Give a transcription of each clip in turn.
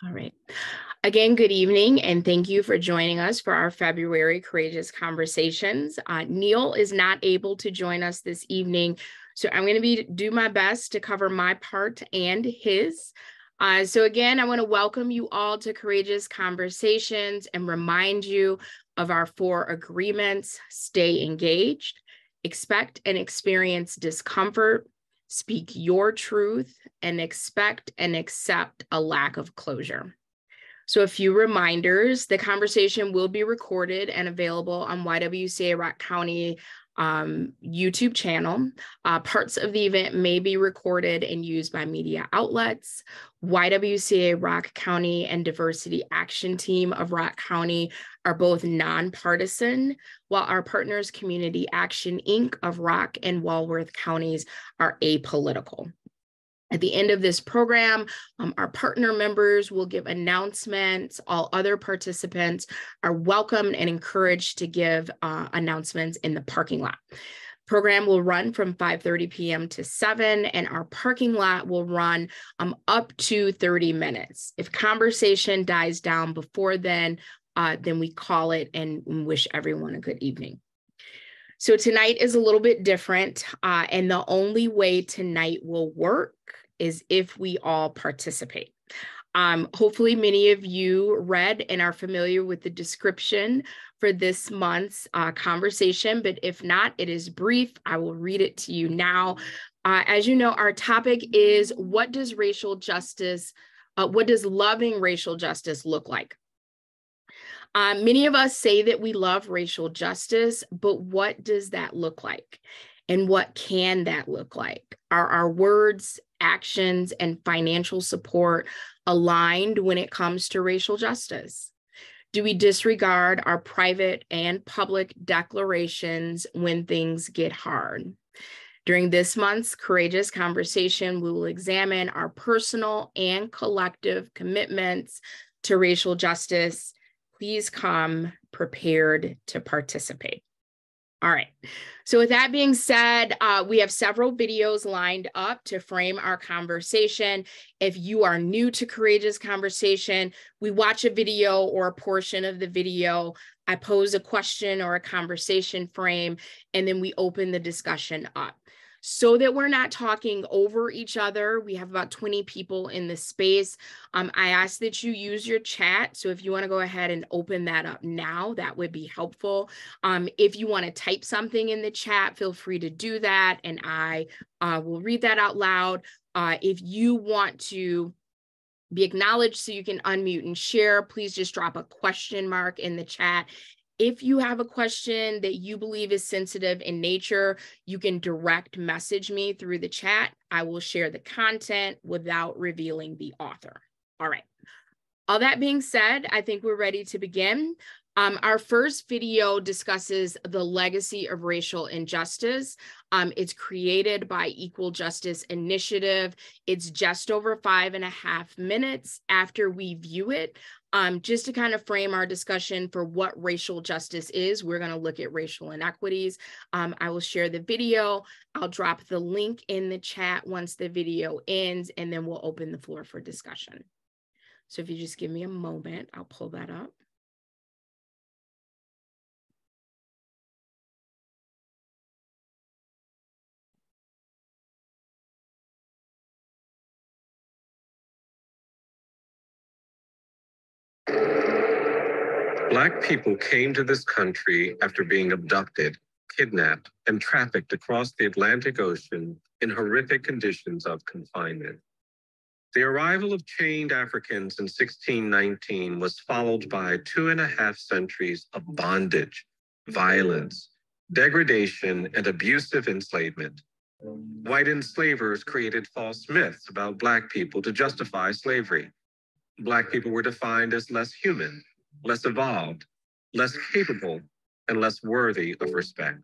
All right. Again, good evening, and thank you for joining us for our February Courageous Conversations. Neil is not able to join us this evening, so I'm going to do my best to cover my part and his. So again, I want to welcome you all to Courageous Conversations and remind you of our 4 agreements. Stay engaged, expect and experience discomfort, speak your truth, and expect and accept a lack of closure. So a few reminders: the conversation will be recorded and available on YWCA Rock County YouTube channel. Parts of the event may be recorded and used by media outlets. YWCA Rock County and Diversity Action Team of Rock County are both nonpartisan, while our partners Community Action Inc. of Rock and Walworth counties are apolitical. At the end of this program, our partner members will give announcements. All other participants are welcome and encouraged to give announcements in the parking lot. Program will run from 5:30 p.m. to 7, and our parking lot will run up to 30 minutes. If conversation dies down before then we call it and wish everyone a good evening. So tonight is a little bit different, and the only way tonight will work is if we all participate. Hopefully many of you read and are familiar with the description for this month's conversation, but if not, it is brief. I will read it to you now. As you know, our topic is what does loving racial justice look like? Many of us say that we love racial justice, but what does that look like? And what can that look like? Are our words, actions, and financial support aligned when it comes to racial justice? Do we disregard our private and public declarations when things get hard? During this month's Courageous Conversation, we will examine our personal and collective commitments to racial justice. Please come prepared to participate. All right. So with that being said, we have several videos lined up to frame our conversation. If you are new to Courageous Conversation, we watch a video or a portion of the video. I pose a question or a conversation frame, and then we open the discussion up. So that we're not talking over each other, we have about 20 people in the space. I ask that you use your chat. So if you want to go ahead and open that up now, that would be helpful. If you want to type something in the chat, feel free to do that, and I will read that out loud. If you want to be acknowledged so you can unmute and share, please just drop a question mark in the chat. If you have a question that you believe is sensitive in nature, you can direct message me through the chat. I will share the content without revealing the author. All right. All that being said, I think we're ready to begin. Our first video discusses the legacy of racial injustice. It's created by Equal Justice Initiative. It's just over 5.5 minutes after we view it. Just to kind of frame our discussion for what racial justice is, we're going to look at racial inequities. I will share the video. I'll drop the link in the chat once the video ends, and then we'll open the floor for discussion. So if you just give me a moment, I'll pull that up. Black people came to this country after being abducted, kidnapped, and trafficked across the Atlantic Ocean in horrific conditions of confinement. The arrival of chained Africans in 1619 was followed by 2.5 centuries of bondage, violence, degradation, and abusive enslavement. White enslavers created false myths about Black people to justify slavery. Black people were defined as less human, less evolved, less capable, and less worthy of respect.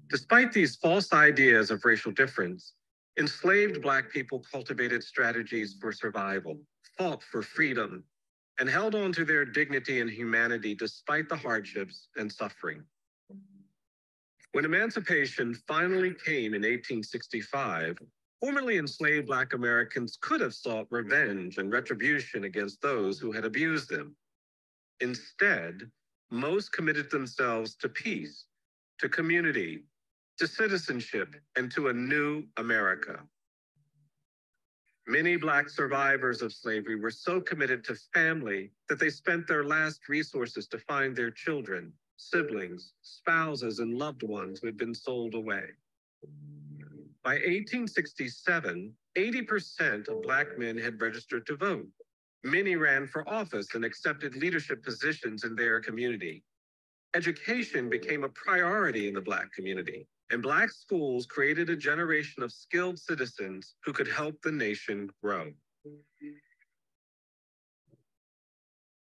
Despite these false ideas of racial difference, enslaved Black people cultivated strategies for survival, fought for freedom, and held on to their dignity and humanity despite the hardships and suffering. When emancipation finally came in 1865, Formerly enslaved Black Americans could have sought revenge and retribution against those who had abused them. Instead, most committed themselves to peace, to community, to citizenship, and to a new America. Many Black survivors of slavery were so committed to family that they spent their last resources to find their children, siblings, spouses, and loved ones who had been sold away. By 1867, 80% of Black men had registered to vote. Many ran for office and accepted leadership positions in their community. Education became a priority in the Black community, and Black schools created a generation of skilled citizens who could help the nation grow.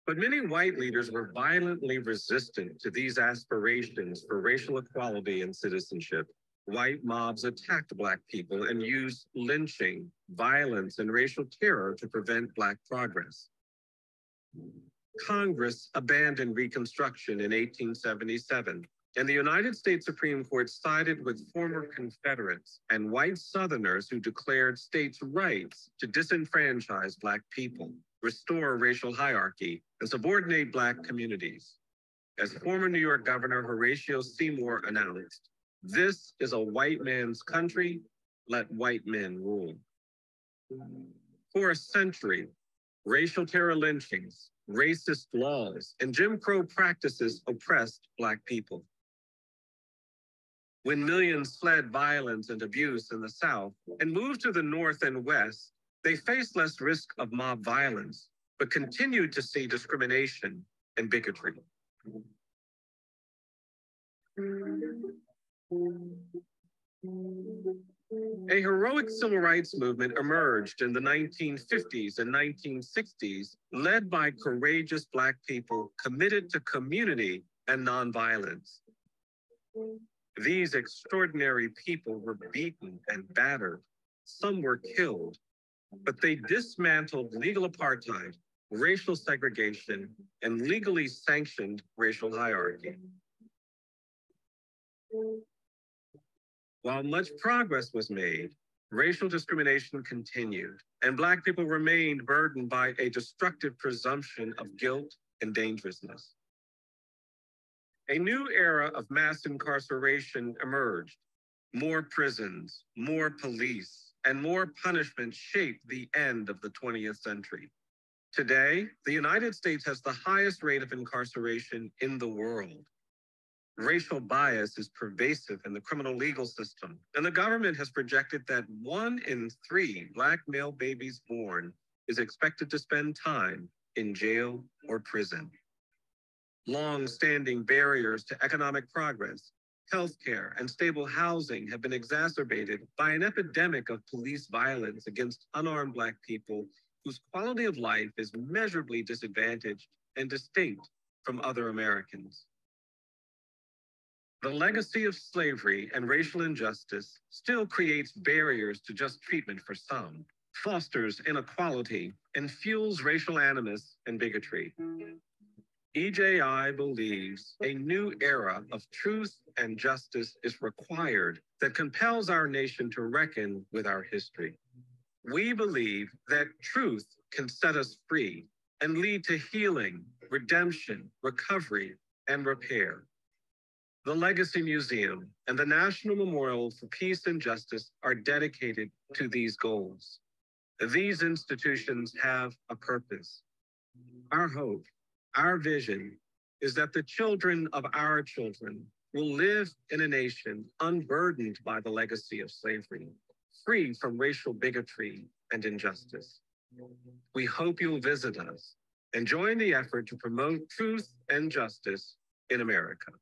But many white leaders were violently resistant to these aspirations for racial equality and citizenship. White mobs attacked Black people and used lynching, violence, and racial terror to prevent Black progress. Congress abandoned Reconstruction in 1877, and the United States Supreme Court sided with former Confederates and white Southerners who declared states' rights to disenfranchise Black people, restore racial hierarchy, and subordinate Black communities. As former New York Governor Horatio Seymour announced, "This is a white man's country, let white men rule." For a century, racial terror lynchings, racist laws, and Jim Crow practices oppressed Black people. When millions fled violence and abuse in the South and moved to the North and West, they faced less risk of mob violence, but continued to see discrimination and bigotry. A heroic civil rights movement emerged in the 1950s and 1960s, led by courageous Black people committed to community and nonviolence. These extraordinary people were beaten and battered. Some were killed, but they dismantled legal apartheid, racial segregation, and legally sanctioned racial hierarchy. While much progress was made, racial discrimination continued, and Black people remained burdened by a destructive presumption of guilt and dangerousness. A new era of mass incarceration emerged. More prisons, more police, and more punishment shaped the end of the 20th century. Today, the United States has the highest rate of incarceration in the world. Racial bias is pervasive in the criminal legal system, and the government has projected that 1 in 3 Black male babies born is expected to spend time in jail or prison. Long-standing barriers to economic progress, healthcare, and stable housing have been exacerbated by an epidemic of police violence against unarmed Black people whose quality of life is measurably disadvantaged and distinct from other Americans. The legacy of slavery and racial injustice still creates barriers to just treatment for some, fosters inequality, and fuels racial animus and bigotry. EJI believes a new era of truth and justice is required that compels our nation to reckon with our history. We believe that truth can set us free and lead to healing, redemption, recovery, and repair. The Legacy Museum and the National Memorial for Peace and Justice are dedicated to these goals. These institutions have a purpose. Our hope, our vision, is that the children of our children will live in a nation unburdened by the legacy of slavery, free from racial bigotry and injustice. We hope you'll visit us and join the effort to promote truth and justice in America.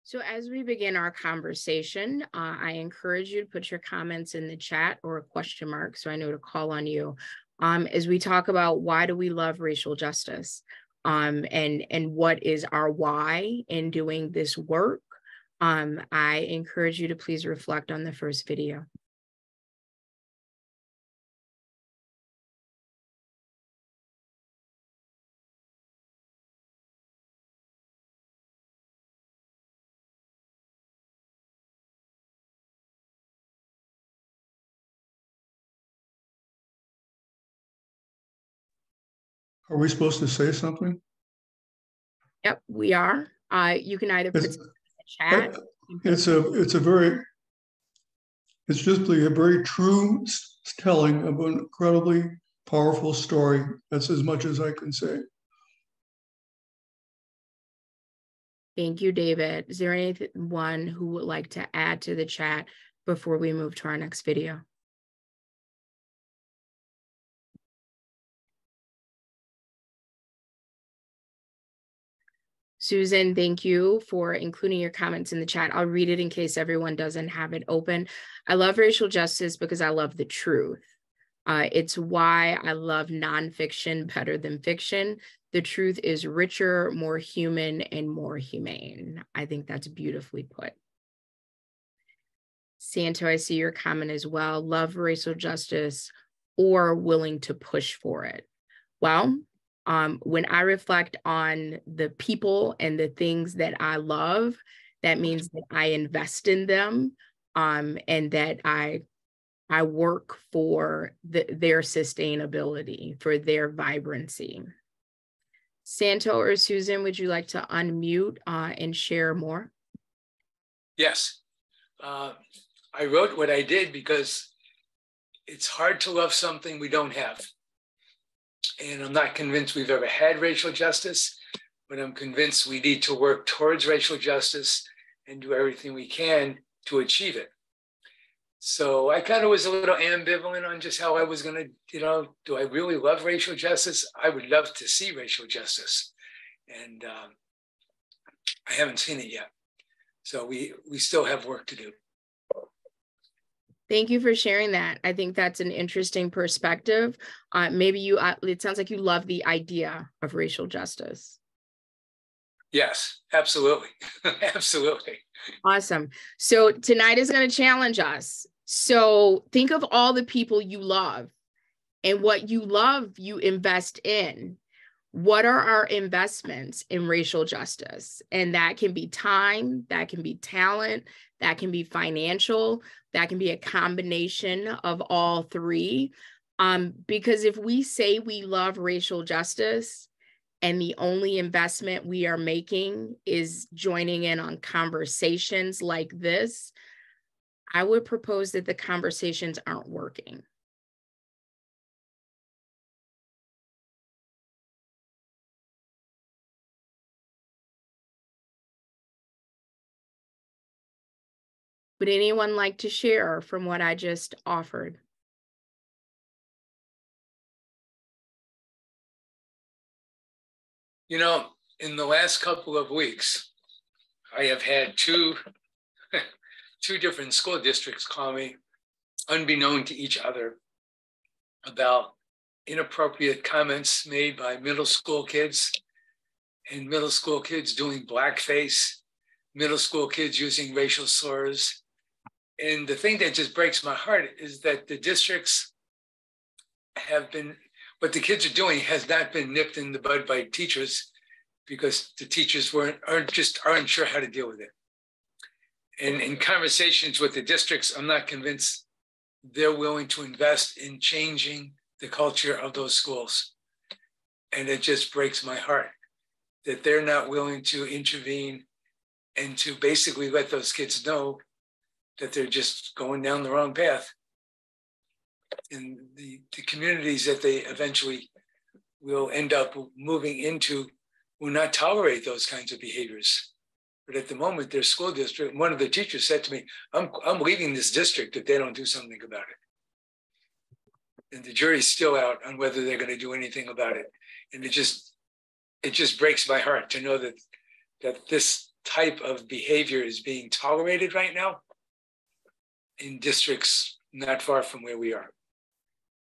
So as we begin our conversation, I encourage you to put your comments in the chat or a question mark so I know to call on you as we talk about why do we love racial justice and what is our why in doing this work. I encourage you to please reflect on the first video. Are we supposed to say something? Yep, we are. You can either put it in the chat. It's just a very true telling of an incredibly powerful story. That's as much as I can say. Thank you, David. Is there anyone who would like to add to the chat before we move to our next video? Susan, thank you for including your comments in the chat. I'll read it in case everyone doesn't have it open. I love racial justice because I love the truth. It's why I love nonfiction better than fiction. The truth is richer, more human, and more humane. I think that's beautifully put. Santo, I see your comment as well. Love racial justice or willing to push for it. Well, when I reflect on the people and the things that I love, that means that I invest in them and that I work for their sustainability, for their vibrancy. Santo or Susan, would you like to unmute and share more? Yes. I wrote what I did because it's hard to love something we don't have. And I'm not convinced we've ever had racial justice, but I'm convinced we need to work towards racial justice and do everything we can to achieve it. So I kind of was a little ambivalent on just how I was going to, do I really love racial justice? I would love to see racial justice. And I haven't seen it yet. So we still have work to do. Thank you for sharing that. I think that's an interesting perspective. Maybe it sounds like you love the idea of racial justice. Yes, absolutely. Absolutely. Awesome. So tonight is going to challenge us. So think of all the people you love and what you love, you invest in. What are our investments in racial justice? And that can be time, that can be talent, that can be financial, that can be a combination of all three. Because if we say we love racial justice and the only investment we are making is joining in on conversations like this, I would propose that the conversations aren't working. Would anyone like to share from what I just offered? In the last couple of weeks, I have had two different school districts call me, unbeknown to each other, about inappropriate comments made by middle school kids, and middle school kids doing blackface, middle school kids using racial slurs. And the thing that just breaks my heart is that the districts what the kids are doing has not been nipped in the bud by teachers, because the teachers aren't sure how to deal with it. And in conversations with the districts, I'm not convinced they're willing to invest in changing the culture of those schools. And it just breaks my heart that they're not willing to intervene and to basically let those kids know that they're just going down the wrong path. And the communities that they eventually will end up moving into will not tolerate those kinds of behaviors. But at the moment, their school district, one of the teachers said to me, I'm leaving this district if they don't do something about it. And the jury's still out on whether they're going to do anything about it. And it just breaks my heart to know that this type of behavior is being tolerated right now in districts not far from where we are.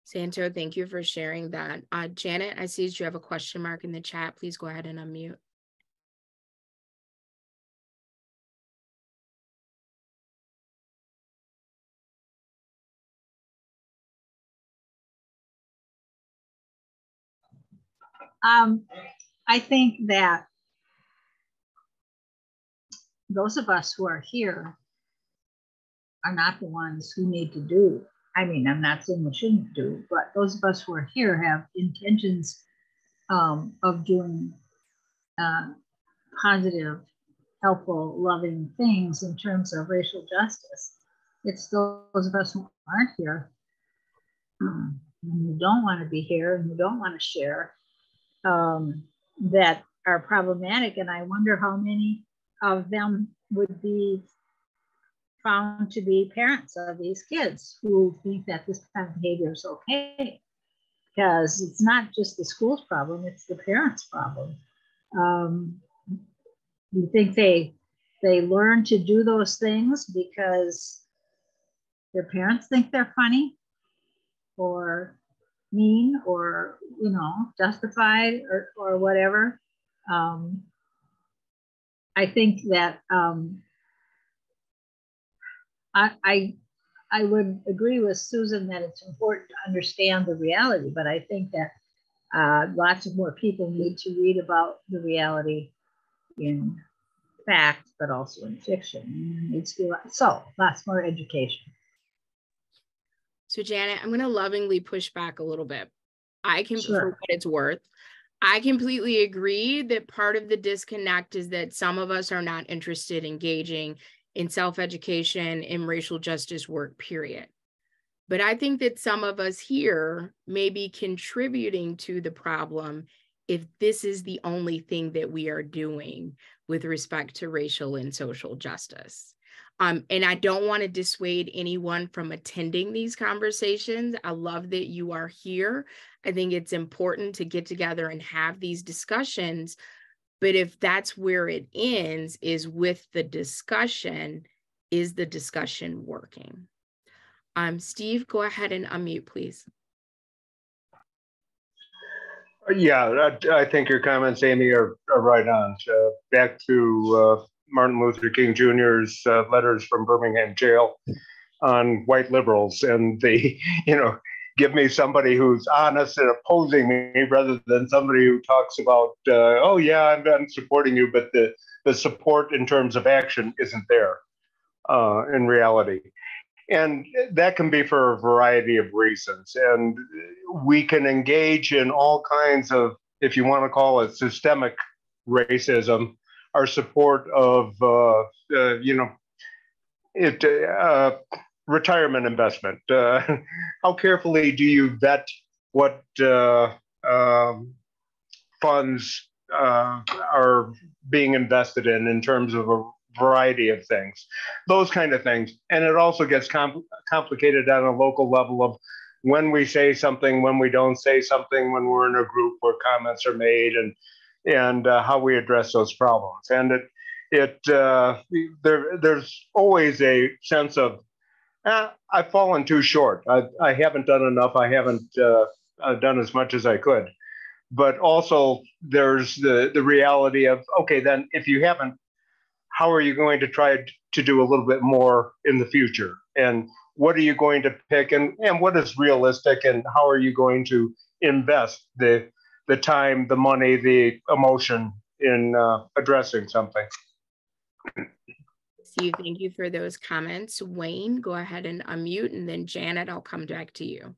Santo, thank you for sharing that. Janet, I see that you have a question mark in the chat. Please go ahead and unmute. I think that those of us who are here are not the ones who need to do. I mean, I'm not saying we shouldn't do, but those of us who are here have intentions of doing positive, helpful, loving things in terms of racial justice. It's those of us who aren't here, and who don't want to be here, and who don't want to share, that are problematic. And I wonder how many of them would be found to be parents of these kids who think that this kind of behavior is okay. Because it's not just the school's problem, it's the parents' problem. You think they learn to do those things because their parents think they're funny or mean or, you know, justified or whatever. I think that I would agree with Susan that it's important to understand the reality, but I think that lots of more people need to read about the reality in fact, but also in fiction. It needs to be lots more education. So Janet, I'm going to lovingly push back a little bit. I can, Sure. for what it's worth, I completely agree that part of the disconnect is that some of us are not interested in engaging in self-education, in racial justice work, period. But I think that some of us here may be contributing to the problem if this is the only thing that we are doing with respect to racial and social justice. And I don't want to dissuade anyone from attending these conversations. I love that you are here. I think it's important to get together and have these discussions. But if that's where it ends, is with the discussion, is the discussion working? Steve, go ahead and unmute, please. Yeah, I think your comments, Amy, are right on. Back to Martin Luther King Jr.'s letters from Birmingham jail on white liberals, and the, you know, give me somebody who's honest and opposing me rather than somebody who talks about, oh yeah, I'm supporting you, but the support in terms of action isn't there in reality. And that can be for a variety of reasons. And we can engage in all kinds of, if you want to call it systemic racism, our support of, you know, retirement investment. How carefully do you vet what funds are being invested in terms of a variety of things, those kind of things. And it also gets complicated on a local level of when we say something, when we don't say something, when we're in a group where comments are made, and how we address those problems. And there's always a sense of, I've fallen too short. I haven't done enough. I haven't done as much as I could. But also there's the reality of, okay, then if you haven't, how are you going to try to do a little bit more in the future? And what are you going to pick, and what is realistic, and how are you going to invest the time, the money, the emotion in addressing something? Steve, thank you for those comments. Wayne, go ahead and unmute, and then Janet, I'll come back to you.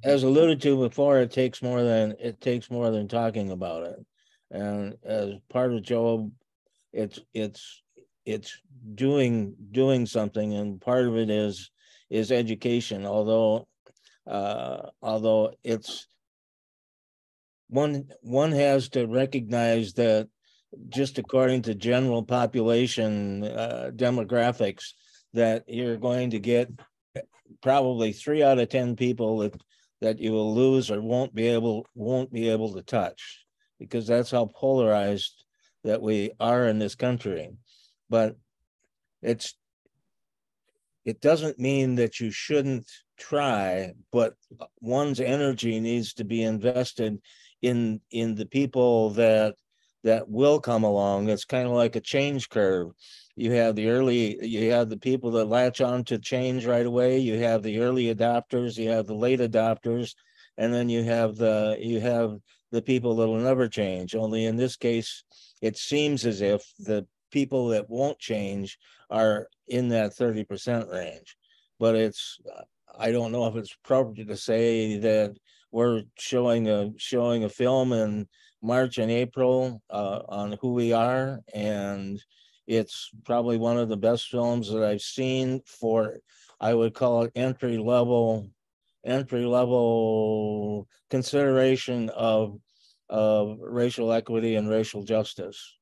As alluded to before, it takes more than talking about it. And as part of Job, it's doing something, and part of it is education. Although it's one has to recognize that just according to general population demographics, that you're going to get probably 3 out of 10 people that you will lose or won't be able to touch, because that's how polarized that we are in this country. But it doesn't mean that you shouldn't try, but one's energy needs to be invested in the people that will come along. It's kind of like a change curve. You have the people that latch on to change right away. You have the early adopters, you have the late adopters, and then you have the people that will never change. Only in this case, it seems as if the people that won't change are in that 30% range. But I don't know if it's appropriate to say that we're showing a film in March and April on who we are, and it's probably one of the best films that I've seen for, I would call it entry level consideration of racial equity and racial justice.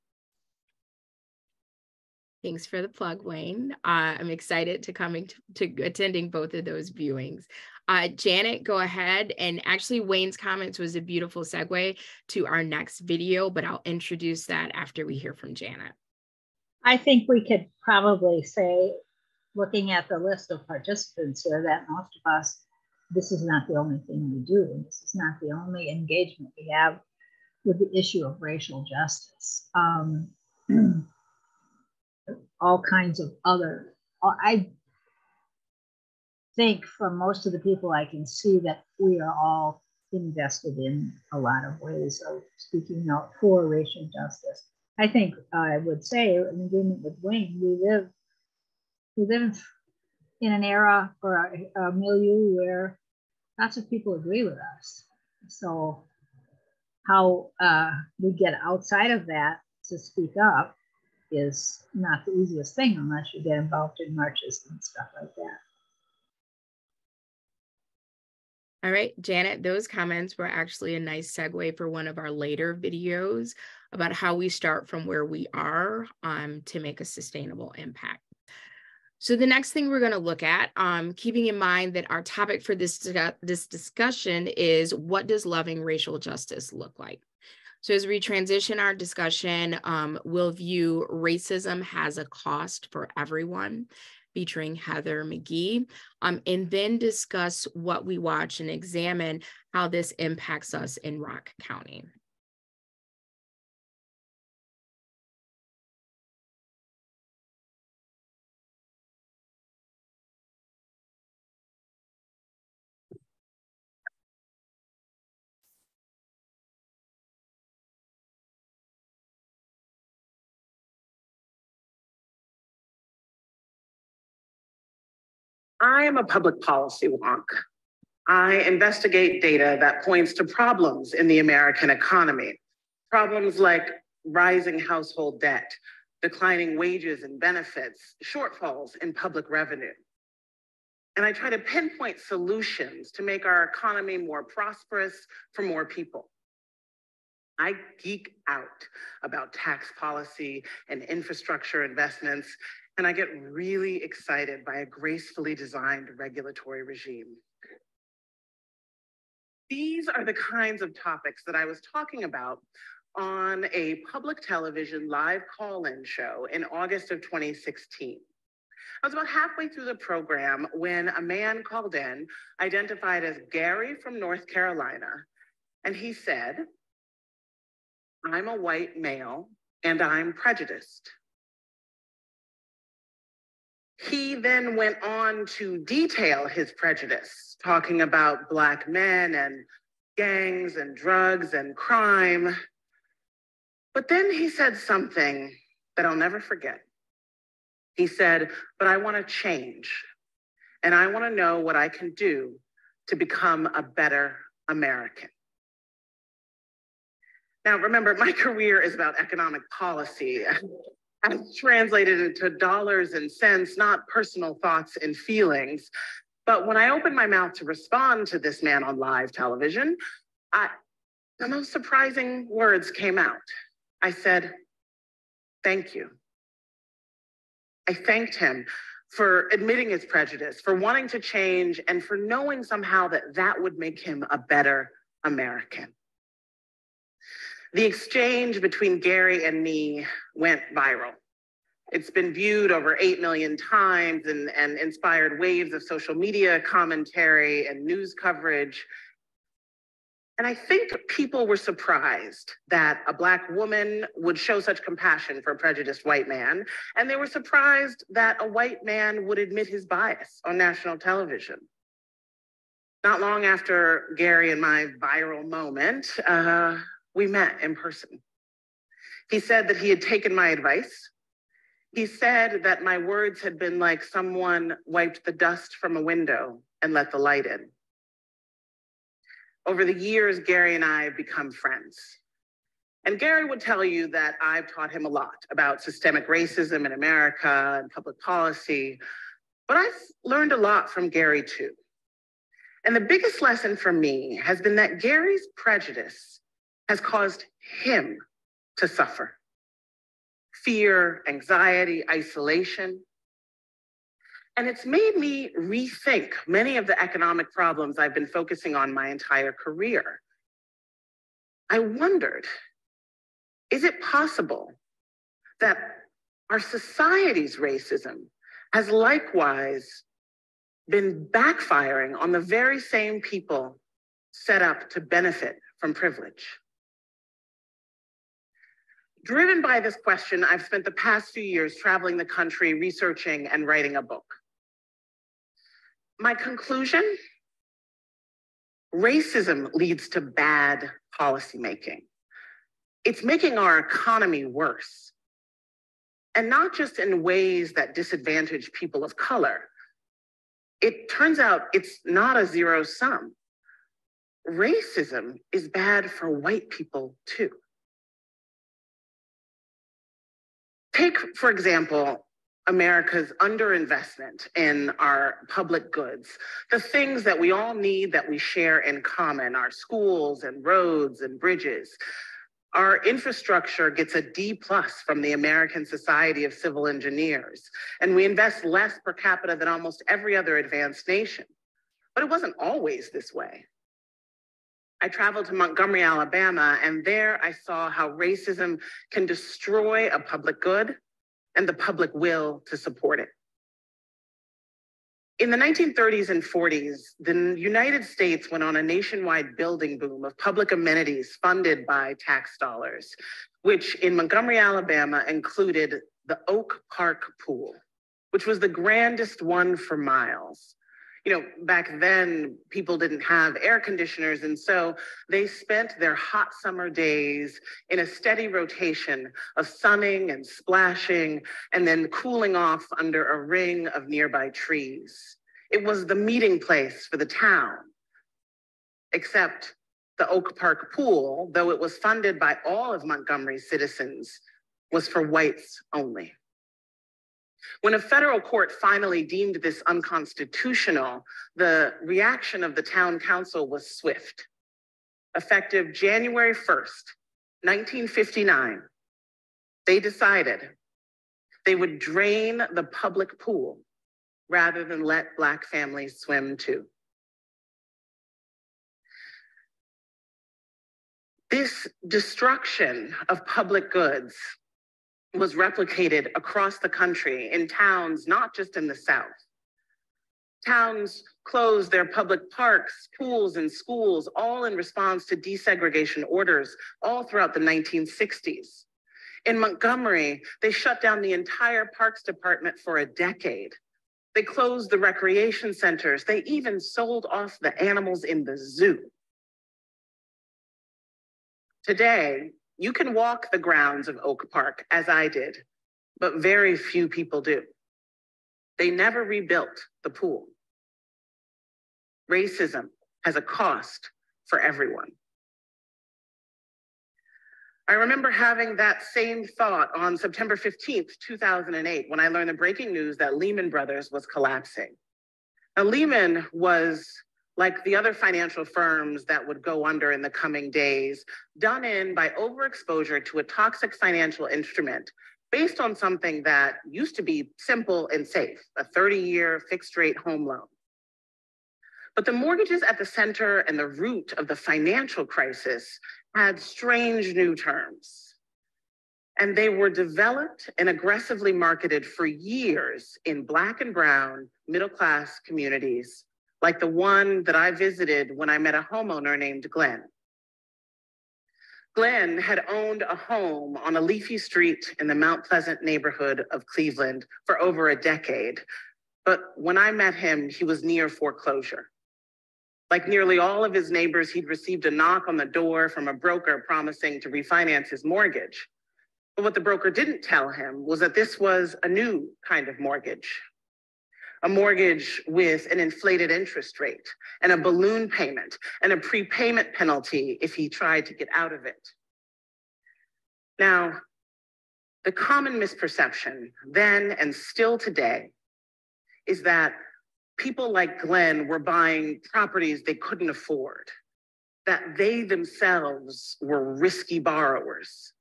Thanks for the plug, Wayne. I'm excited to attending both of those viewings. Janet, go ahead. And actually, Wayne's comments was a beautiful segue to our next video, but I'll introduce that after we hear from Janet. I think we could probably say, looking at the list of participants here, that most of us, this is not the only thing we do. And this is not the only engagement we have with the issue of racial justice. All kinds of other, I think from most of the people I can see that we are all invested in a lot of ways of speaking out for racial justice. I think I would say, in agreement with Wayne, we live in an era or a milieu where lots of people agree with us. So how we get outside of that to speak up is not the easiest thing unless you get involved in marches and stuff like that. All right, Janet, those comments were actually a nice segue for one of our later videos about how we start from where we are to make a sustainable impact. So the next thing we're going to look at, keeping in mind that our topic for this discussion is, what does loving racial justice look like? So as we transition our discussion, we'll view Racism Has a Cost for Everyone, featuring Heather McGee, and then discuss what we watch and examine how this impacts us in Rock County. I am a public policy wonk. I investigate data that points to problems in the American economy. Problems like rising household debt, declining wages and benefits, shortfalls in public revenue. And I try to pinpoint solutions to make our economy more prosperous for more people. I geek out about tax policy and infrastructure investments, and I get really excited by a gracefully designed regulatory regime. These are the kinds of topics that I was talking about on a public television live call-in show in August of 2016. I was about halfway through the program when a man called in, identified as Gary from North Carolina, and he said, "I'm a white male and I'm prejudiced." He then went on to detail his prejudice, talking about Black men and gangs and drugs and crime. But then he said something that I'll never forget. He said, "But I want to change, and I want to know what I can do to become a better American." Now, remember, my career is about economic policy, as translated into dollars and cents, not personal thoughts and feelings. But when I opened my mouth to respond to this man on live television, the most surprising words came out. I said, "Thank you." I thanked him for admitting his prejudice, for wanting to change, and for knowing somehow that that would make him a better American. The exchange between Gary and me went viral. It's been viewed over 8 million times and inspired waves of social media commentary and news coverage. And I think people were surprised that a Black woman would show such compassion for a prejudiced white man. And they were surprised that a white man would admit his bias on national television. Not long after Gary and my viral moment, we met in person. He said that he had taken my advice. He said that my words had been like someone wiped the dust from a window and let the light in. Over the years, Gary and I have become friends. And Gary would tell you that I've taught him a lot about systemic racism in America and public policy, but I've learned a lot from Gary too. And the biggest lesson for me has been that Gary's prejudice has caused him to suffer. Fear, anxiety, isolation. And it's made me rethink many of the economic problems I've been focusing on my entire career. I wondered, is it possible that our society's racism has likewise been backfiring on the very same people set up to benefit from privilege? Driven by this question, I've spent the past few years traveling the country, researching and writing a book. My conclusion: racism leads to bad policymaking. It's making our economy worse. And not just in ways that disadvantage people of color. It turns out it's not a zero sum. Racism is bad for white people too. Take, for example, America's underinvestment in our public goods, the things that we all need that we share in common, our schools and roads and bridges. Our infrastructure gets a D+ from the American Society of Civil Engineers, and we invest less per capita than almost every other advanced nation. But it wasn't always this way. I traveled to Montgomery, Alabama, and there I saw how racism can destroy a public good and the public will to support it. In the 1930s and 40s, the United States went on a nationwide building boom of public amenities funded by tax dollars, which in Montgomery, Alabama included the Oak Park Pool, which was the grandest one for miles. You know, back then, people didn't have air conditioners, and so they spent their hot summer days in a steady rotation of sunning and splashing, and then cooling off under a ring of nearby trees. It was the meeting place for the town, except the Oak Park Pool, though it was funded by all of Montgomery's citizens, was for whites only. When a federal court finally deemed this unconstitutional, the reaction of the town council was swift. Effective January 1st, 1959, they decided they would drain the public pool rather than let Black families swim too. This destruction of public goods was replicated across the country in towns, not just in the South. Towns closed their public parks, pools, and schools, all in response to desegregation orders all throughout the 1960s. In Montgomery, they shut down the entire Parks Department for a decade. They closed the recreation centers. They even sold off the animals in the zoo. Today, you can walk the grounds of Oak Park, as I did, but very few people do. They never rebuilt the pool. Racism has a cost for everyone. I remember having that same thought on September 15th, 2008, when I learned the breaking news that Lehman Brothers was collapsing. Now, Lehman was, like the other financial firms that would go under in the coming days, done in by overexposure to a toxic financial instrument based on something that used to be simple and safe, a 30-year fixed rate home loan. But the mortgages at the center and the root of the financial crisis had strange new terms. And they were developed and aggressively marketed for years in Black and brown middle-class communities, like the one that I visited when I met a homeowner named Glenn. Glenn had owned a home on a leafy street in the Mount Pleasant neighborhood of Cleveland for over a decade. But when I met him, he was near foreclosure. Like nearly all of his neighbors, he'd received a knock on the door from a broker promising to refinance his mortgage. But what the broker didn't tell him was that this was a new kind of mortgage. a mortgage with an inflated interest rate and a balloon payment and a prepayment penalty if he tried to get out of it. Now, the common misperception then and still today is that people like Glenn were buying properties they couldn't afford, that they themselves were risky borrowers.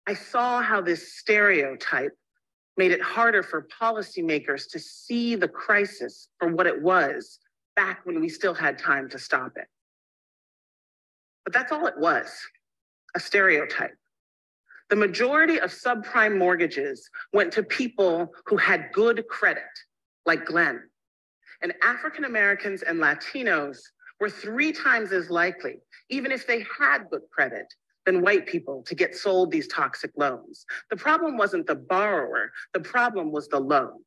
I saw how this stereotype made it harder for policymakers to see the crisis for what it was back when we still had time to stop it. But that's all it was, a stereotype. The majority of subprime mortgages went to people who had good credit, like Glenn. And African Americans and Latinos were 3 times as likely, even if they had good credit, than white people to get sold these toxic loans. The problem wasn't the borrower, the problem was the loan.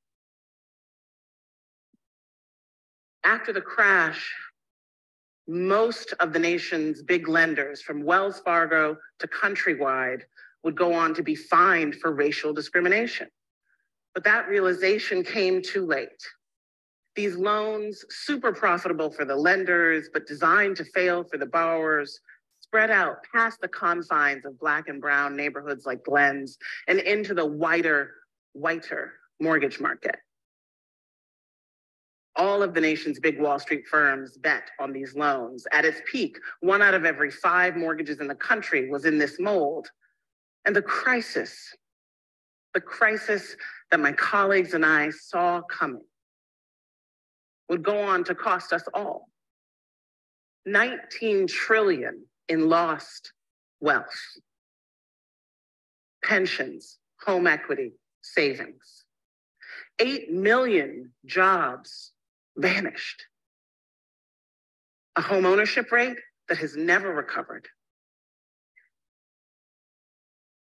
After the crash, most of the nation's big lenders, from Wells Fargo to Countrywide, would go on to be fined for racial discrimination. But that realization came too late. These loans, super profitable for the lenders, but designed to fail for the borrowers, spread out past the confines of Black and brown neighborhoods like Glenn's and into the whiter mortgage market. All of the nation's big Wall Street firms bet on these loans. At its peak, 1 out of every 5 mortgages in the country was in this mold. And the crisis that my colleagues and I saw coming would go on to cost us all $19 trillion in lost wealth, pensions, home equity, savings. 8 million jobs vanished. A home ownership rate that has never recovered.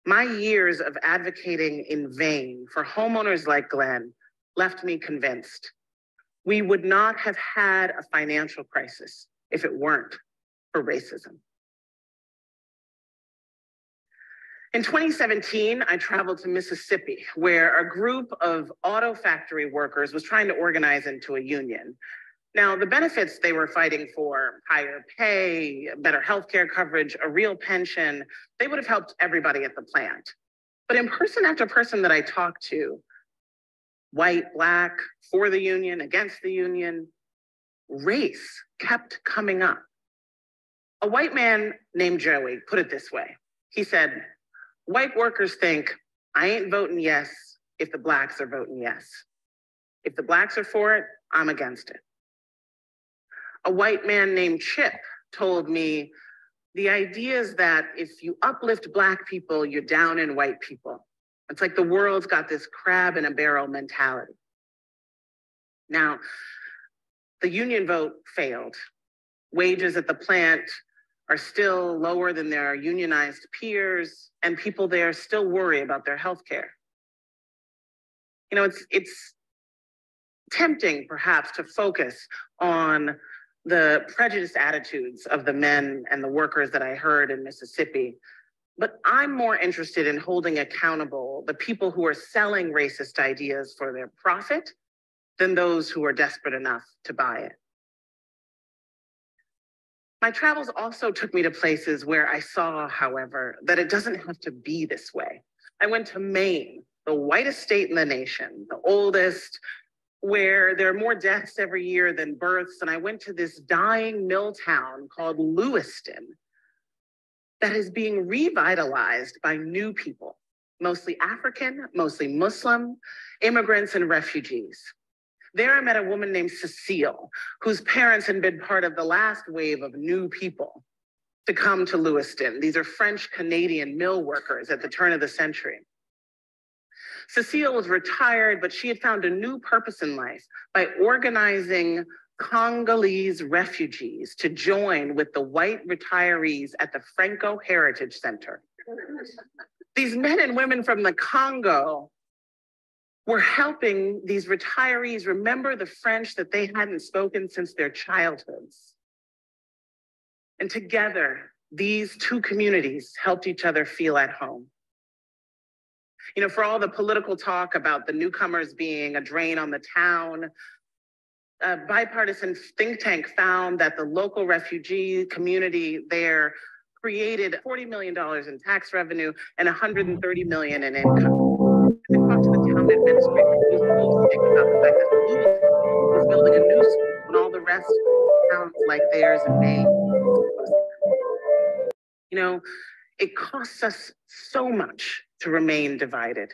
My years of advocating in vain for homeowners like Glenn left me convinced we would not have had a financial crisis if it weren't for racism. In 2017, I traveled to Mississippi, where a group of auto factory workers was trying to organize into a union. Now, the benefits they were fighting for, higher pay, better healthcare coverage, a real pension, they would have helped everybody at the plant. But in person after person that I talked to, white, Black, for the union, against the union, race kept coming up. A white man named Joey put it this way. He said, white workers think, I ain't voting yes if the Blacks are voting yes. If the Blacks are for it, I'm against it. A white man named Chip told me, the idea is that if you uplift Black people, you're down in white people. It's like the world's got this crab in a barrel mentality. Now, the union vote failed. Wages at the plant are still lower than their unionized peers, and people there still worry about their health care. You know, it's tempting perhaps to focus on the prejudiced attitudes of the men and the workers that I heard in Mississippi, but I'm more interested in holding accountable the people who are selling racist ideas for their profit than those who are desperate enough to buy it. My travels also took me to places where I saw, however, that it doesn't have to be this way. I went to Maine, the whitest state in the nation, the oldest, where there are more deaths every year than births. And I went to this dying mill town called Lewiston that is being revitalized by new people, mostly African, mostly Muslim, immigrants and refugees. There I met a woman named Cecile, whose parents had been part of the last wave of new people to come to Lewiston. These are French-Canadian mill workers at the turn of the century. Cecile was retired, but she had found a new purpose in life by organizing Congolese refugees to join with the white retirees at the Franco Heritage Center. These men and women from the Congo were helping these retirees remember the French that they hadn't spoken since their childhoods. And together, these two communities helped each other feel at home. You know, for all the political talk about the newcomers being a drain on the town, a bipartisan think tank found that the local refugee community there created $40 million in tax revenue and $130 million in income. I talked to the town administrator who was boasting about the fact that Louisville was building a new school when all the rest of towns like theirs in Maine. You know, it costs us so much to remain divided.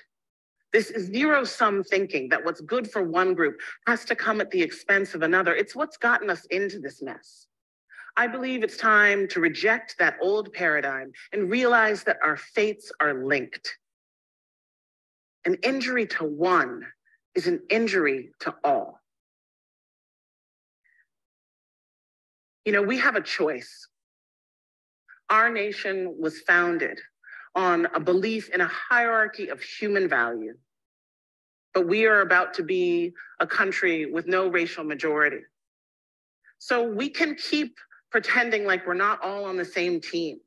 This zero-sum thinking that what's good for one group has to come at the expense of another. It's what's gotten us into this mess. I believe it's time to reject that old paradigm and realize that our fates are linked. An injury to one is an injury to all. You know, we have a choice. Our nation was founded on a belief in a hierarchy of human value. But we are about to be a country with no racial majority. So we can keep pretending like we're not all on the same team.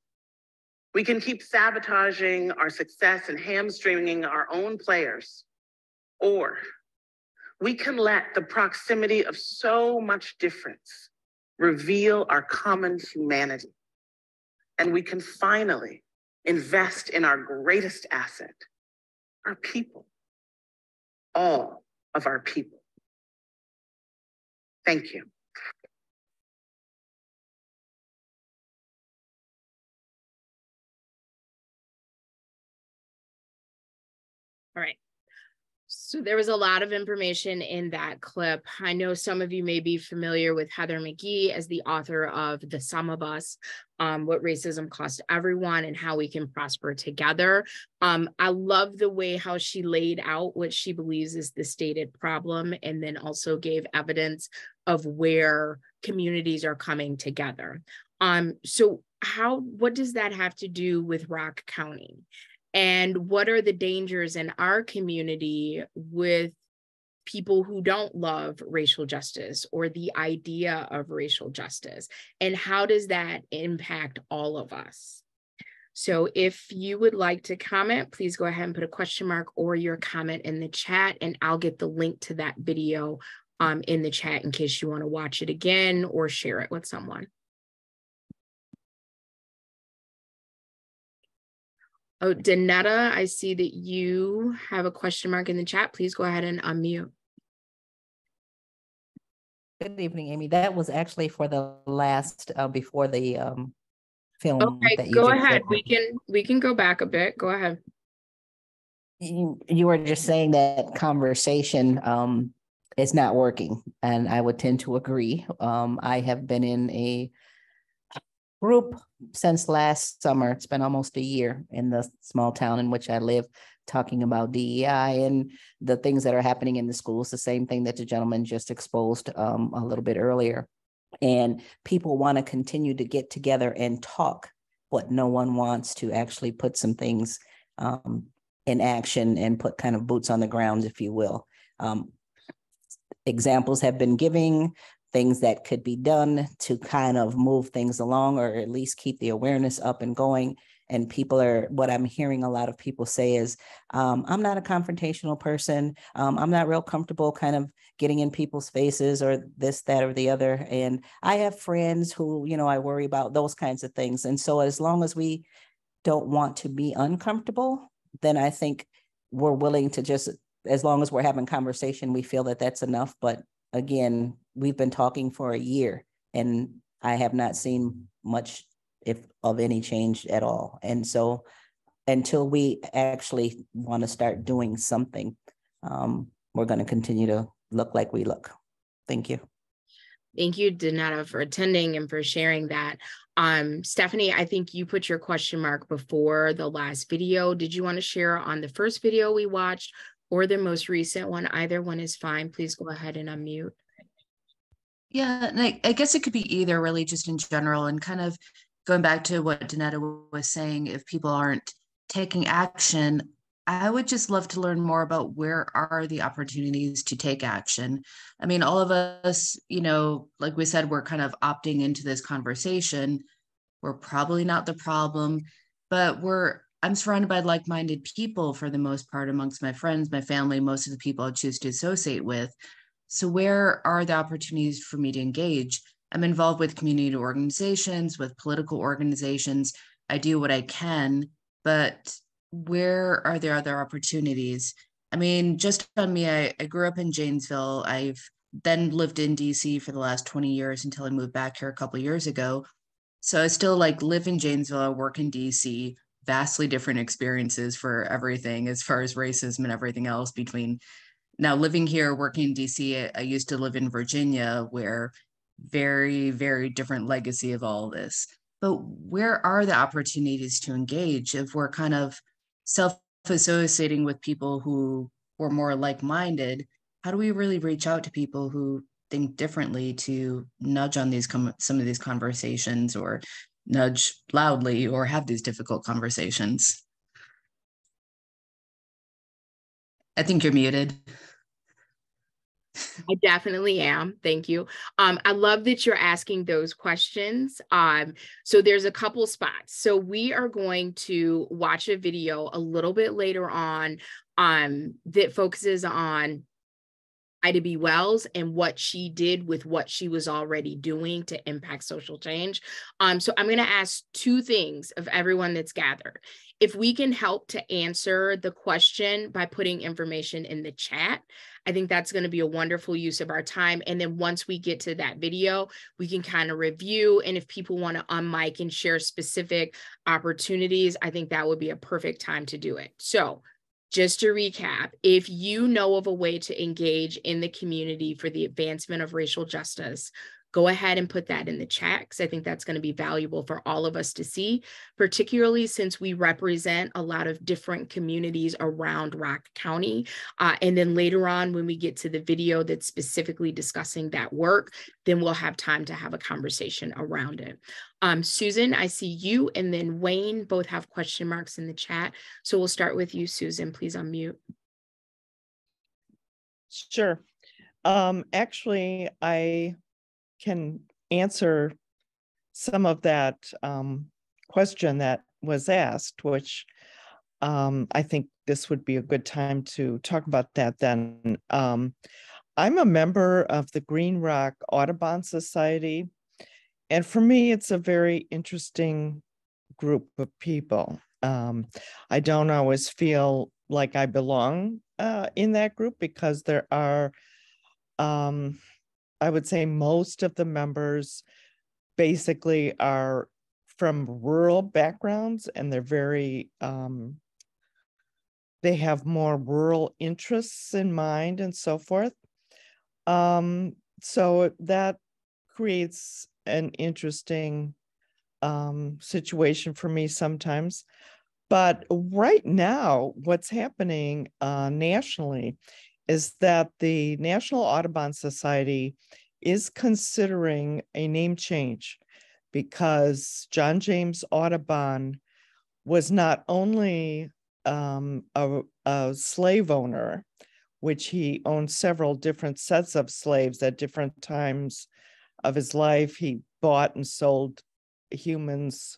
We can keep sabotaging our success and hamstringing our own players. Or we can let the proximity of so much difference reveal our common humanity. And we can finally invest in our greatest asset, our people, all of our people. Thank you. All right. So there was a lot of information in that clip. I know some of you may be familiar with Heather McGhee as the author of The Sum of Us, What Racism Cost Everyone and How We Can Prosper Together. I love the way how she laid out what she believes is the stated problem and then also gave evidence of where communities are coming together. So what does that have to do with Rock County? And what are the dangers in our community with people who don't love racial justice or the idea of racial justice? And how does that impact all of us? So if you would like to comment, please go ahead and put a question mark or your comment in the chat, and I'll get the link to that video in the chat in case you want to watch it again or share it with someone. Oh, Danetta, I see that you have a question mark in the chat. Please go ahead and unmute. Good evening, Amy. That was actually for the last, before the film. Okay, that you go just ahead. said. We can go back a bit. Go ahead. You were just saying that conversation is not working, and I would tend to agree. I have been in a group since last summer. It's been almost a year in the small town in which I live, talking about DEI and the things that are happening in the schools, the same thing that the gentleman just exposed a little bit earlier. And people want to continue to get together and talk, but no one wants to actually put some things in action and put kind of boots on the ground, if you will. Examples have been given, things that could be done to kind of move things along or at least keep the awareness up and going. And people are, what I'm hearing a lot of people say is, I'm not a confrontational person. I'm not real comfortable kind of getting in people's faces or this, that, or the other. And I have friends who, you know, I worry about those kinds of things. And so as long as we don't want to be uncomfortable, then I think we're willing to just, as long as we're having conversation, we feel that that's enough. But again, we've been talking for a year and I have not seen much, if of any, change at all. And so until we actually want to start doing something, we're going to continue to look like we look. Thank you. Thank you, Donetta, for attending and for sharing that. Stephanie, I think you put your question mark before the last video. Did you want to share on the first video we watched or the most recent one? Either one is fine. Please go ahead and unmute. Yeah, and I guess it could be either, really, just in general, and kind of going back to what Donetta was saying, if people aren't taking action, I would just love to learn more about where are the opportunities to take action. I mean, all of us, you know, like we said, we're kind of opting into this conversation. We're probably not the problem, but we're I'm surrounded by like-minded people for the most part, amongst my friends, my family, most of the people I choose to associate with. So where are the opportunities for me to engage? I'm involved with community organizations, with political organizations. I do what I can, but where are there other opportunities? I mean, just on me, I grew up in Janesville. I've then lived in DC for the last 20 years until I moved back here a couple of years ago. So I still like live in Janesville, I work in DC, vastly different experiences for everything as far as racism and everything else between now living here, working in DC. I used to live in Virginia, where very, very different legacy of all of this. But where are the opportunities to engage if we're kind of self-associating with people who were more like-minded? How do we really reach out to people who think differently to nudge on these some of these conversations, or nudge loudly, or have these difficult conversations? I think you're muted. I definitely am. Thank you. I love that you're asking those questions. So there's a couple spots. So we are going to watch a video a little bit later on that focuses on Ida B. Wells and what she did with what she was already doing to impact social change. So I'm going to ask two things of everyone that's gathered. If we can help to answer the question by putting information in the chat, I think that's going to be a wonderful use of our time. And then once we get to that video, we can kind of review. And if people want to unmic and share specific opportunities, I think that would be a perfect time to do it. So just to recap, if you know of a way to engage in the community for the advancement of racial justice, go ahead and put that in the chat, because I think that's going to be valuable for all of us to see, particularly since we represent a lot of different communities around Rock County. And then later on, when we get to the video that's specifically discussing that work, then we'll have time to have a conversation around it. Susan, I see you and then Wayne both have question marks in the chat. So we'll start with you, Susan. Please unmute. Sure. Actually, I can answer some of that question that was asked, which I think this would be a good time to talk about that then. I'm a member of the Green Rock Audubon Society, and for me, it's a very interesting group of people. I don't always feel like I belong in that group, because there are I would say most of the members basically are from rural backgrounds, and they're very, they have more rural interests in mind and so forth. So that creates an interesting situation for me sometimes. But right now, what's happening nationally is that the National Audubon Society is considering a name change, because John James Audubon was not only a slave owner, which he owned several different sets of slaves at different times of his life. He bought and sold humans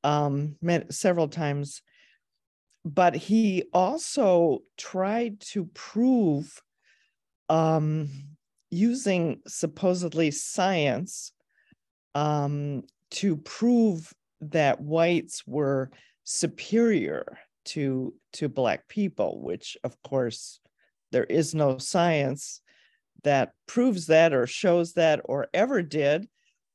several times. But he also tried to prove, using supposedly science, to prove that whites were superior to Black people, which of course there is no science that proves that or shows that or ever did.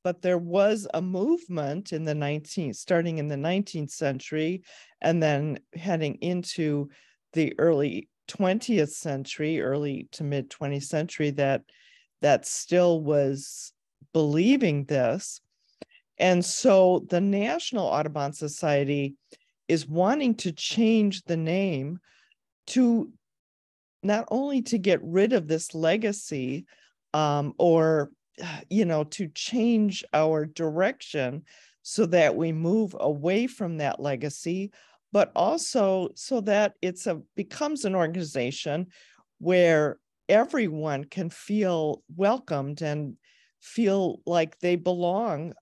But there was a movement in the starting in the 19th century, and then heading into the early 20th century, early to mid 20th century, that still was believing this. And so the National Audubon Society is wanting to change the name to not only to get rid of this legacy, or to change our direction so that we move away from that legacy, but also so that becomes an organization where everyone can feel welcomed and feel like they belong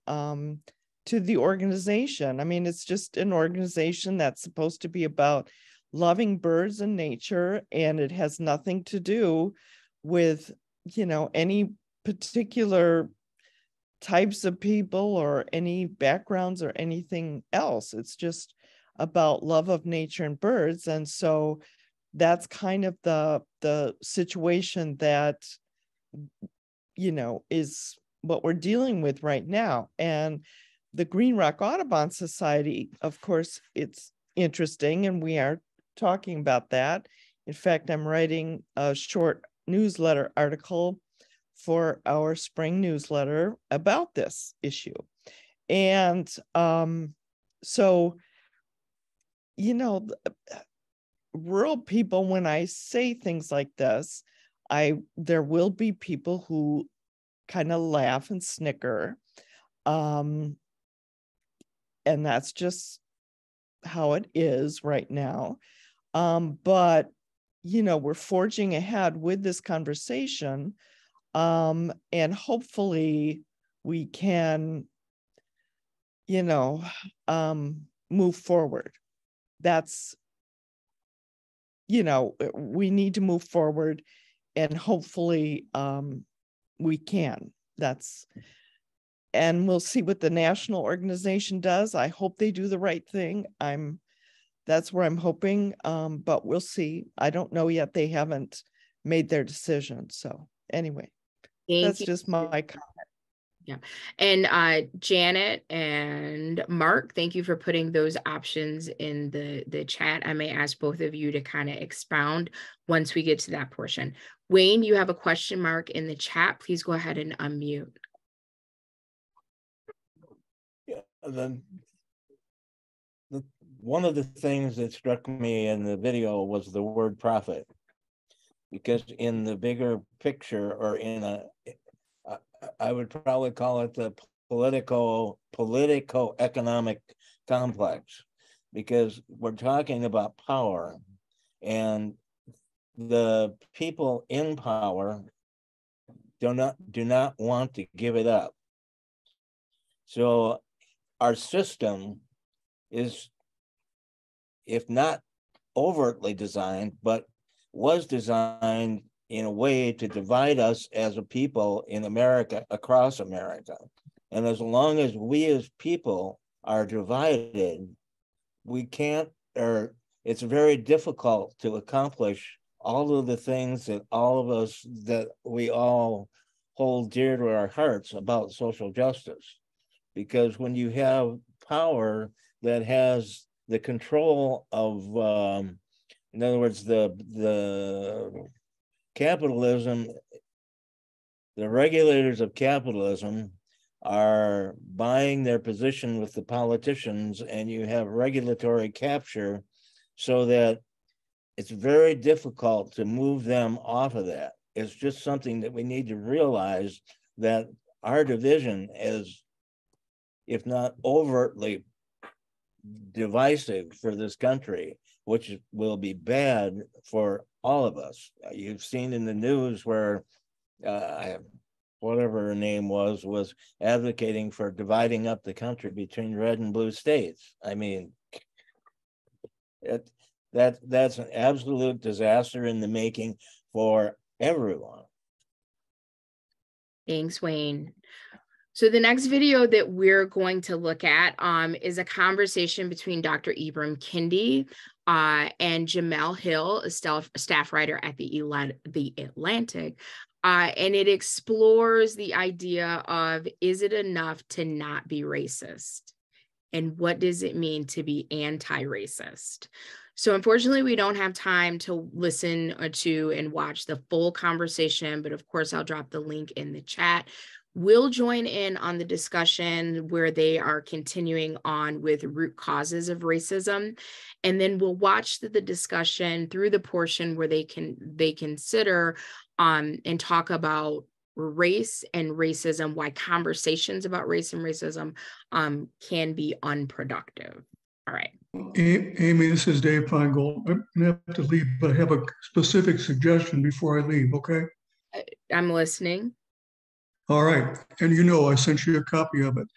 the organization. I mean, it's just an organization that's supposed to be about loving birds and nature, and it has nothing to do with, you know, any particular types of people or any backgrounds or anything else. It's just about love of nature and birds. And so that's kind of the situation that, you know, is what we're dealing with right now. And the Green Rock Audubon Society, of course, it's interesting, and we are talking about that. In fact, I'm writing a short newsletter article for our spring newsletter about this issue. And so, you know, rural people, when I say things like this, there will be people who kind of laugh and snicker. And that's just how it is right now. But, you know, we're forging ahead with this conversation. And hopefully we can, you know, move forward. That's, you know, we need to move forward, and hopefully we can. And we'll see what the national organization does. I hope they do the right thing. That's where I'm hoping, but we'll see. I don't know yet. They haven't made their decision. So anyway, that's just my comment. Yeah. And Janet and Mark, thank you for putting those options in the chat. I may ask both of you to kind of expound once we get to that portion. Wayne, you have a question mark in the chat. Please go ahead and unmute. Yeah, one of the things that struck me in the video was the word profit, because in the bigger picture, or I would probably call it the politico-economic complex, because we're talking about power, and the people in power do not want to give it up. So our system is, if not overtly designed, but was designed in a way to divide us as a people in America, across America. And as long as we as people are divided, we can't, or it's very difficult to accomplish all of the things that we all hold dear to our hearts about social justice. Because when you have power that has the control of, in other words, the capitalism, the regulators of capitalism are buying their position with the politicians, and you have regulatory capture, so that it's very difficult to move them off of that. It's just something that we need to realize, that our division is, if not overtly divisive for this country, which will be bad for all of us. You've seen in the news where whatever her name was advocating for dividing up the country between red and blue states. I mean, that's an absolute disaster in the making for everyone. Thanks, Wayne. So the next video that we're going to look at is a conversation between Dr. Ibram Kendi and Jamel Hill, a staff writer at the Atlantic. And it explores the idea of, is it enough to not be racist? And what does it mean to be anti-racist? So unfortunately, we don't have time to listen to and watch the full conversation, but of course, I'll drop the link in the chat. We'll join in on the discussion where they are continuing on with root causes of racism. And then we'll watch the discussion through the portion where they consider and talk about race and racism, why conversations about race and racism can be unproductive. All right. Amy, this is Dave Feingold. I'm going to have to leave, but I have a specific suggestion before I leave, okay? I'm listening. All right. And you know, I sent you a copy of it.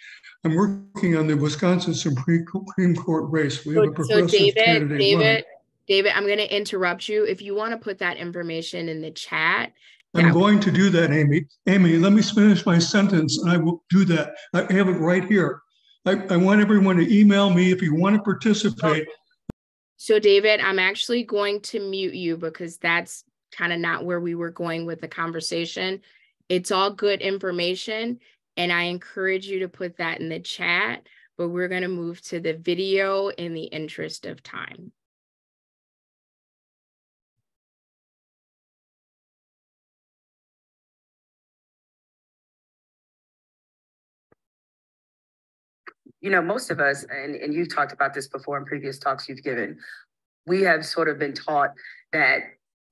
I'm working on the Wisconsin Supreme Court race. We have a So progressive candidate running. David, I'm going to interrupt you. If you want to put that information in the chat. I'm going to do that, Amy. Amy, let me finish my sentence and I will do that. I have it right here. I want everyone to email me if you want to participate. So David, I'm actually going to mute you because that's kind of not where we were going with the conversation. It's all good information, and I encourage you to put that in the chat, but we're going to move to the video in the interest of time. You know, most of us, and you've talked about this before in previous talks you've given, we have sort of been taught that,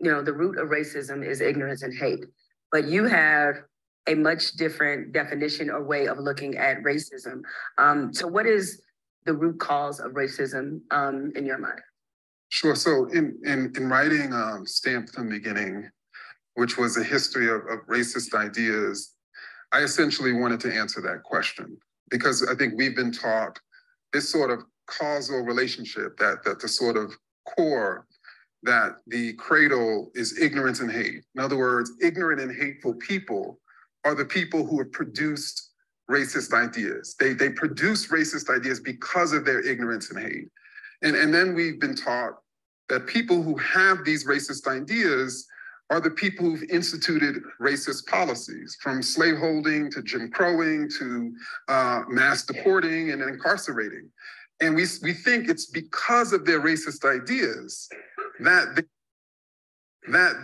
you know, the root of racism is ignorance and hate. But you have a much different definition or way of looking at racism. So what is the root cause of racism in your mind? Sure. So in writing Stamped from the Beginning, which was a history of racist ideas, I essentially wanted to answer that question. Because I think we've been taught this sort of causal relationship, that the sort of core, that the cradle is ignorance and hate. In other words, ignorant and hateful people are the people who have produced racist ideas. They produce racist ideas because of their ignorance and hate. And then we've been taught that people who have these racist ideas are the people who've instituted racist policies, from slaveholding to Jim Crowing to mass deporting and incarcerating. And we think it's because of their racist ideas that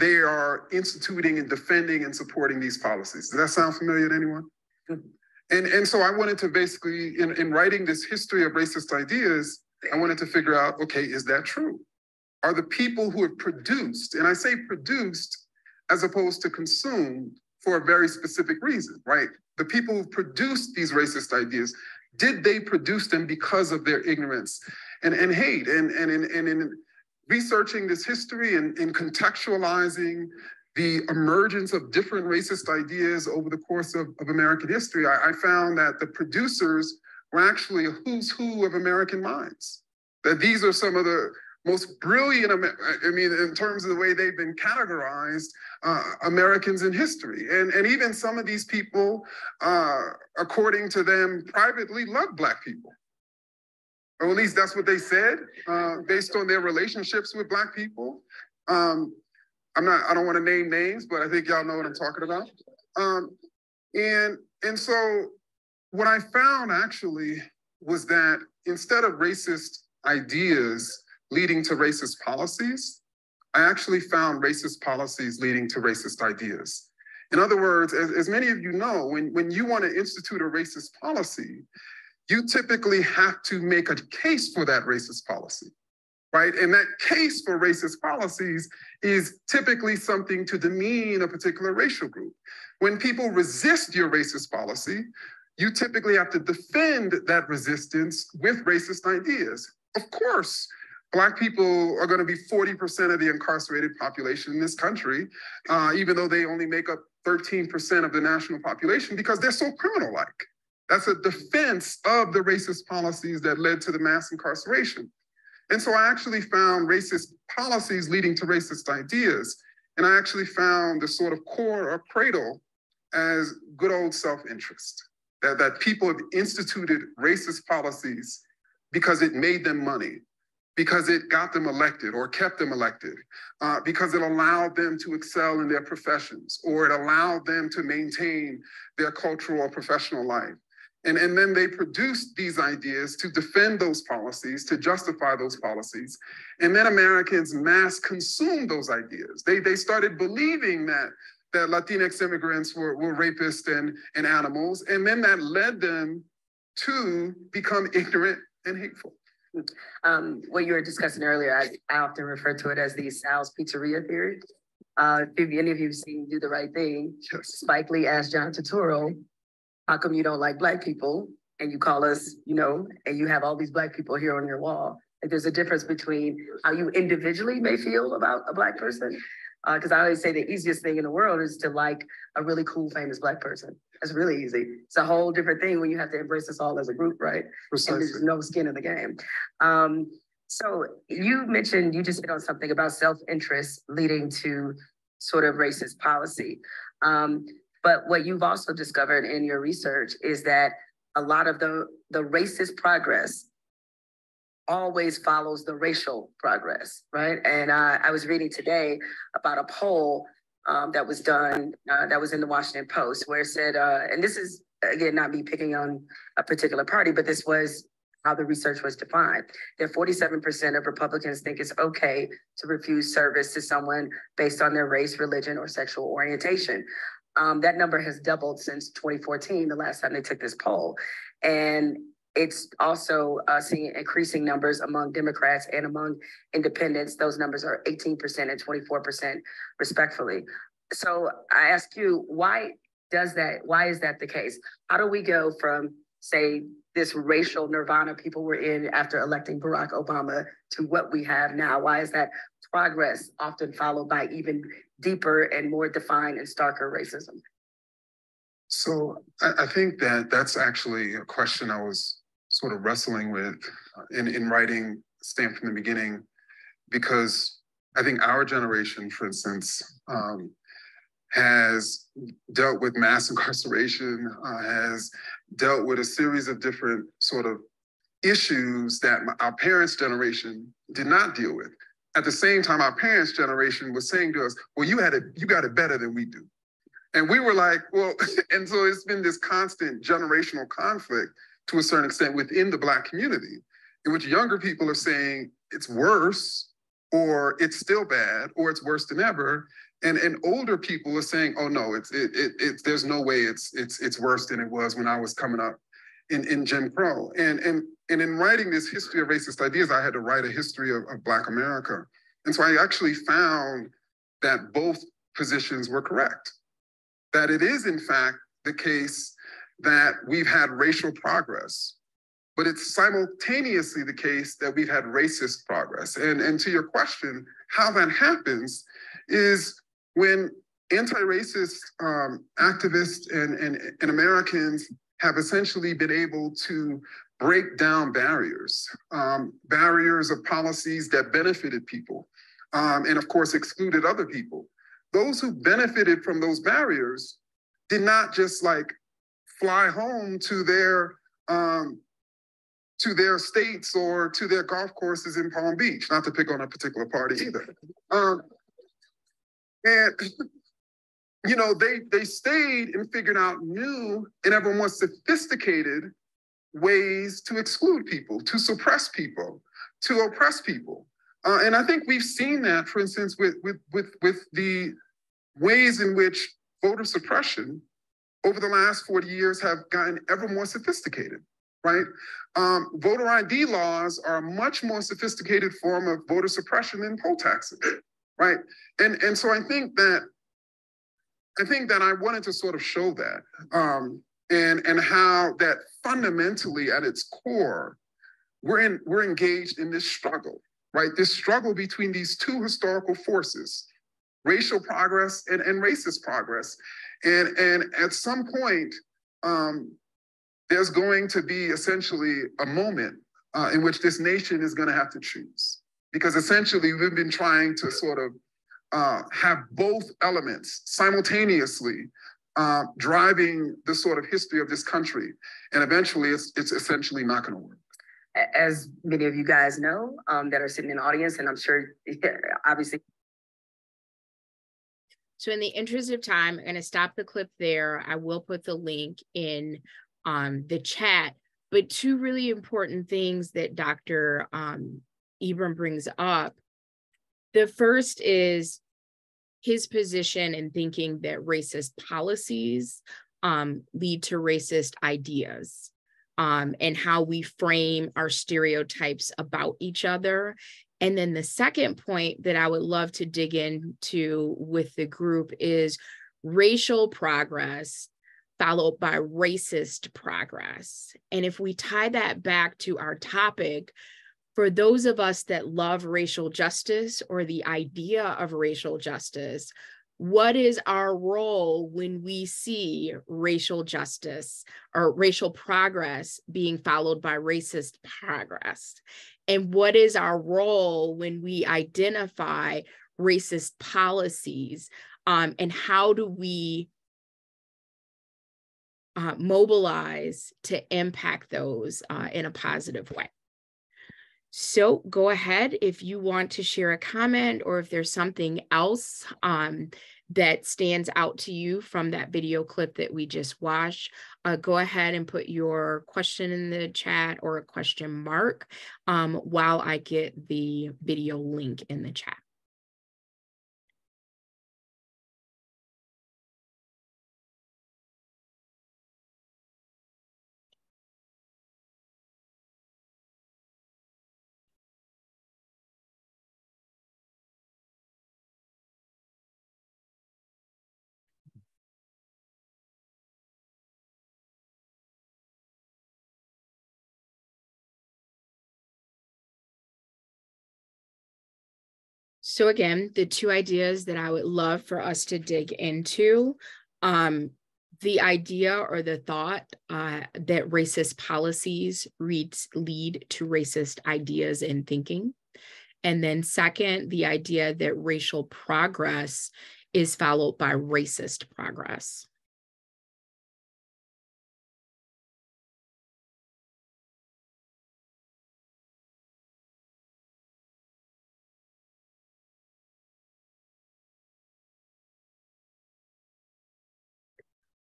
they are instituting and defending and supporting these policies. Does that sound familiar to anyone? And so I wanted to basically, in writing this history of racist ideas, I wanted to figure out, okay, is that true? Are the people who have produced, and I say produced as opposed to consumed for a very specific reason, right? The people who produced these racist ideas, did they produce them because of their ignorance and hate? And in researching this history and contextualizing the emergence of different racist ideas over the course of American history, I found that the producers were actually a who's who of American minds. That these are some of the most brilliant, I mean, in terms of the way they've been categorized, Americans in history. And even some of these people, according to them, privately love Black people. Or at least that's what they said, based on their relationships with Black people. I don't want to name names, but I think y'all know what I'm talking about. And so what I found actually was that instead of racist ideas leading to racist policies, I actually found racist policies leading to racist ideas. In other words, as many of you know, when you want to institute a racist policy, you typically have to make a case for that racist policy, right? And that case for racist policies is typically something to demean a particular racial group. When people resist your racist policy, you typically have to defend that resistance with racist ideas. Of course, Black people are going to be 40% of the incarcerated population in this country, even though they only make up 13% of the national population because they're so criminal-like. That's a defense of the racist policies that led to the mass incarceration. And so I actually found racist policies leading to racist ideas. And I actually found the sort of core or cradle as good old self-interest, that people have instituted racist policies because it made them money, because it got them elected or kept them elected, because it allowed them to excel in their professions, or it allowed them to maintain their cultural or professional life. And then they produced these ideas to defend those policies, to justify those policies. And then Americans mass consumed those ideas. They started believing that Latinx immigrants were rapists and animals. And then that led them to become ignorant and hateful. What you were discussing earlier, I often refer to it as the Sal's Pizzeria theory. If any of you have seen Do the Right Thing, Spike Lee asked John Turturro, how come you don't like Black people? And you call us, you know, and you have all these Black people here on your wall. Like, there's a difference between how you individually may feel about a Black person. Because I always say the easiest thing in the world is to like a really cool, famous Black person. That's really easy. It's a whole different thing when you have to embrace us all as a group, right? Precisely. And there's no skin in the game. So you mentioned, you just hit on something about self-interest leading to sort of racist policy. But what you've also discovered in your research is that a lot of the racist progress always follows the racial progress, right? And I was reading today about a poll that was done, that was in the Washington Post, where it said, and this is, again, not me picking on a particular party, but this was how the research was defined, that 47% of Republicans think it's okay to refuse service to someone based on their race, religion, or sexual orientation. That number has doubled since 2014, the last time they took this poll. And it's also seeing increasing numbers among Democrats and among independents. Those numbers are 18% and 24% respectively. So I ask you, why is that the case? How do we go from, say, this racial nirvana people were in after electing Barack Obama to what we have now? Why is that progress often followed by even deeper and more defined and starker racism? So I think that that's actually a question I was sort of wrestling with in writing Stamped from the Beginning, because I think our generation, for instance, has dealt with mass incarceration, has dealt with a series of different sort of issues that our parents' generation did not deal with. At the same time, our parents' generation was saying to us, well, you got it better than we do. And we were like, well, and so it's been this constant generational conflict to a certain extent within the Black community, in which younger people are saying it's worse, or it's still bad, or it's worse than ever. And older people are saying, oh no, there's no way it's worse than it was when I was coming up in Jim Crow. And in writing this history of racist ideas, I had to write a history of Black America. And so I actually found that both positions were correct. That it is in fact the case that we've had racial progress, but it's simultaneously the case that we've had racist progress. And to your question, how that happens is when anti-racist activists and Americans have essentially been able to break down barriers of policies that benefited people, and of course excluded other people. Those who benefited from those barriers did not just like fly home to their states or to their golf courses in Palm Beach, not to pick on a particular party either. And you know, they stayed and figured out new and ever more sophisticated ways to exclude people, to suppress people, to oppress people. And I think we've seen that, for instance, with the ways in which voter suppression over the last 40 years have gotten ever more sophisticated, right? Voter ID laws are a much more sophisticated form of voter suppression than poll taxes, right? And so I think that I wanted to sort of show that, and how that fundamentally at its core, we're engaged in this struggle, right? This struggle between these two historical forces, racial progress and racist progress. And at some point, there's going to be essentially a moment in which this nation is going to have to choose. Because essentially we've been trying to sort of have both elements simultaneously driving the sort of history of this country. And eventually it's essentially not going to work. As many of you guys know that are sitting in the audience, and I'm sure obviously. So in the interest of time, I'm going to stop the clip there. I will put the link in the chat, but two really important things that Dr. Ibram brings up. The first is his position in thinking that racist policies lead to racist ideas, and how we frame our stereotypes about each other. And then the second point that I would love to dig into with the group is racial progress followed by racist progress. And if we tie that back to our topic, for those of us that love racial justice or the idea of racial justice, What is our role when we see racial justice or racial progress being followed by racist progress? And what is our role when we identify racist policies? And how do we mobilize to impact those in a positive way? So go ahead if you want to share a comment, or if there's something else that stands out to you from that video clip that we just watched. Go ahead and put your question in the chat or a question mark while I get the video link in the chat. So again, the two ideas that I would love for us to dig into, the idea or the thought that racist policies lead to racist ideas and thinking. And then second, the idea that racial progress is followed by racist progress.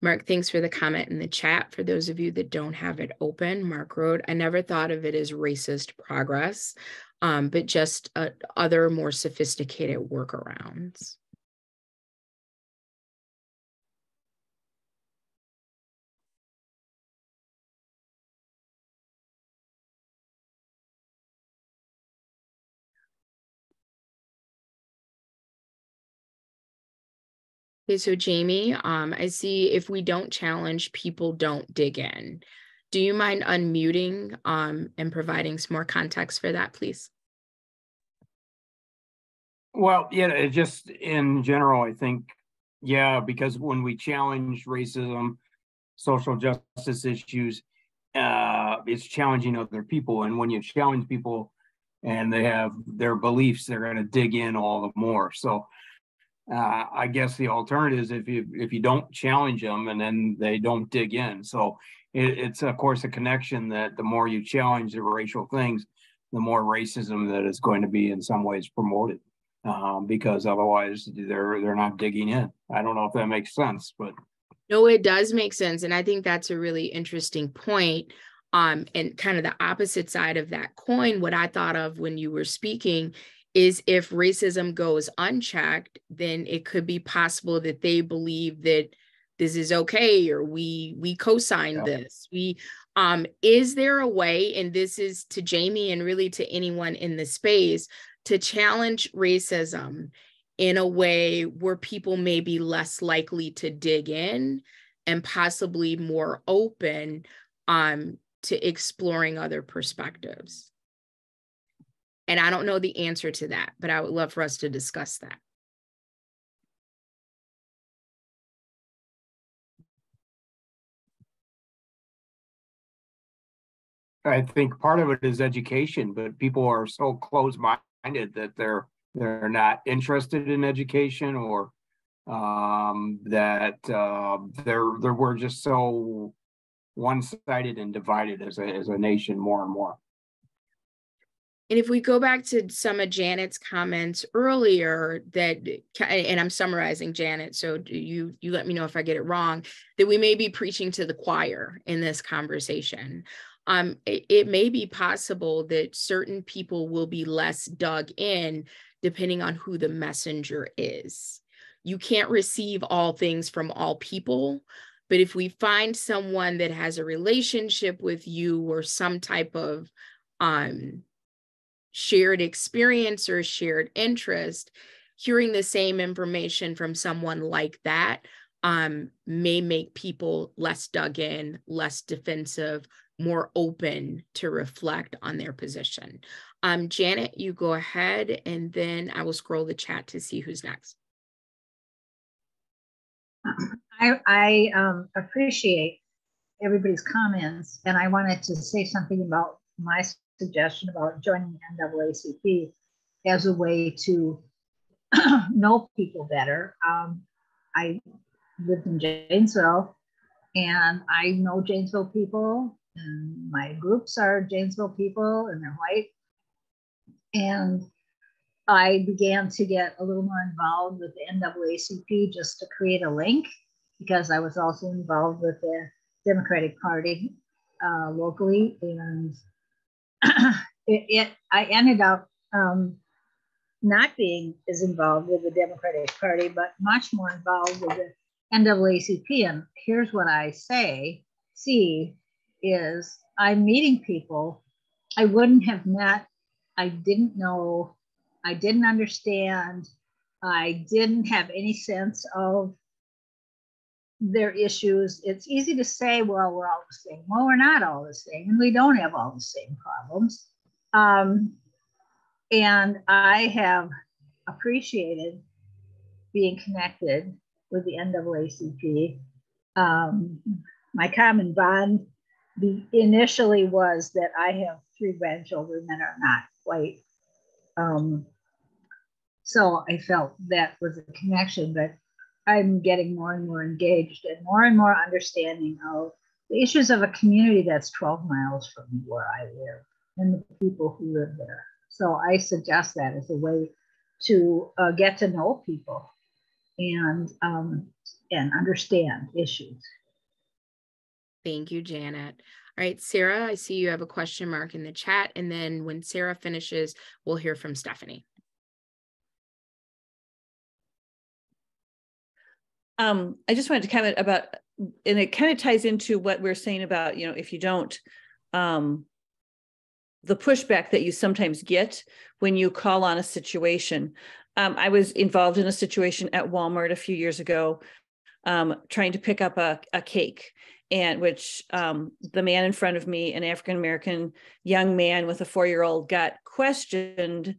Mark, thanks for the comment in the chat. For those of you that don't have it open, Mark wrote, I never thought of it as racist progress, but just other more sophisticated workarounds. Okay, so Jamie, I see if we don't challenge, people don't dig in. Do you mind unmuting and providing some more context for that, please? Well, yeah, just in general, I think, yeah, because when we challenge racism, social justice issues, it's challenging other people. And when you challenge people and they have their beliefs, they're going to dig in all the more. So I guess the alternative is if you don't challenge them and then they don't dig in. So it's of course a connection that the more you challenge the racial things, the more racism that is going to be in some ways promoted, because otherwise they're not digging in. I don't know if that makes sense, but no, it does make sense, and I think that's a really interesting point. And kind of the opposite side of that coin, what I thought of when you were speaking is if racism goes unchecked, then it could be possible that they believe that this is okay, or we co-sign this. Is there a way, and this is to Jamie and really to anyone in the space, to challenge racism in a way where people may be less likely to dig in and possibly more open to exploring other perspectives? And I don't know the answer to that, but I would love for us to discuss that. I think part of it is education, but people are so close-minded that they're not interested in education, or that we're just so one-sided and divided as a nation more and more. And if we go back to some of Janet's comments earlier, and I'm summarizing Janet, so you let me know if I get it wrong, that we may be preaching to the choir in this conversation. It may be possible that certain people will be less dug in depending on who the messenger is. You can't receive all things from all people, but if we find someone that has a relationship with you or some type of shared experience or shared interest, hearing the same information from someone like that may make people less dug in, less defensive, more open to reflect on their position. Janet, you go ahead, and then I will scroll the chat to see who's next. I appreciate everybody's comments, and I wanted to say something about my suggestion about joining the NAACP as a way to know people better. I lived in Janesville, and I know Janesville people, and my groups are Janesville people, and they're white. And I began to get a little more involved with the NAACP just to create a link, because I was also involved with the Democratic Party locally, and I ended up not being as involved with the Democratic Party, but much more involved with the NAACP. And here's what I see is I'm meeting people I wouldn't have met. I didn't know, I didn't understand, I didn't have any sense of their issues. It's easy to say, well, we're all the same. Well, we're not all the same, and we don't have all the same problems. And I have appreciated being connected with the NAACP. My common bond initially was that I have 3 grandchildren that are not white. So I felt that was a connection, but I'm getting more and more engaged and more understanding of the issues of a community that's 12 miles from where I live and the people who live there. So I suggest that as a way to get to know people and understand issues. Thank you, Janet. All right, Sarah, I see you have a question mark in the chat. And then when Sarah finishes, we'll hear from Stephanie. I just wanted to comment about, and it kind of ties into what we're saying about, if you don't, the pushback that you sometimes get when you call on a situation. I was involved in a situation at Walmart a few years ago, trying to pick up a cake, and which the man in front of me, an African-American young man with a 4-year-old, got questioned,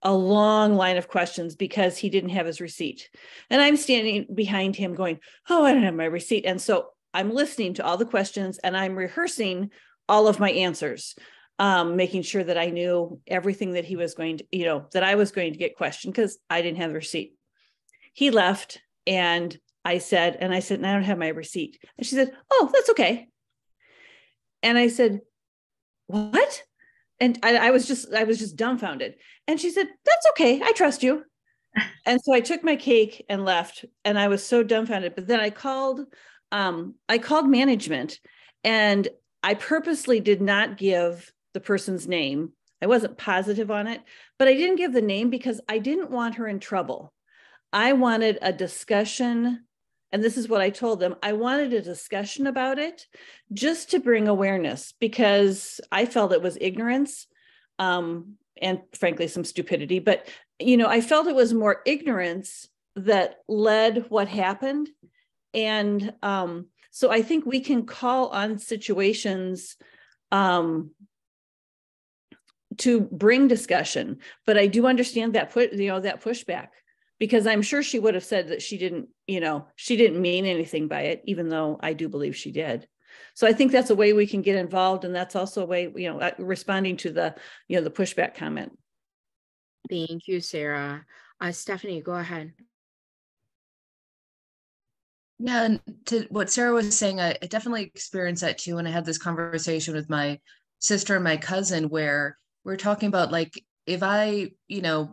a long line of questions, because he didn't have his receipt. And I'm standing behind him going, oh, I don't have my receipt. And so I'm listening to all the questions and I'm rehearsing all of my answers, making sure that I knew everything that he was going to, that I was going to get questioned, because I didn't have the receipt. He left, and I said, I don't have my receipt. And she said, oh, that's okay. And I said, what? And I was just dumbfounded. And she said, that's okay, I trust you. And so I took my cake and left, and I was so dumbfounded. But then I called management, and I purposely did not give the person's name. I wasn't positive on it, but I didn't give the name because I didn't want her in trouble. I wanted a discussion. And this is what I told them. I wanted a discussion about it just to bring awareness, because I felt it was ignorance, and frankly, some stupidity. But, I felt it was more ignorance that led what happened. And so I think we can call on situations to bring discussion. But I do understand that that pushback, because I'm sure she would have said that she didn't mean anything by it, even though I do believe she did. So I think that's a way we can get involved. And that's also a way, responding to the pushback comment. Thank you, Sarah. Stephanie, go ahead. Yeah, and to what Sarah was saying, I definitely experienced that too. And I had this conversation with my sister and my cousin, where we're talking about, like, if I,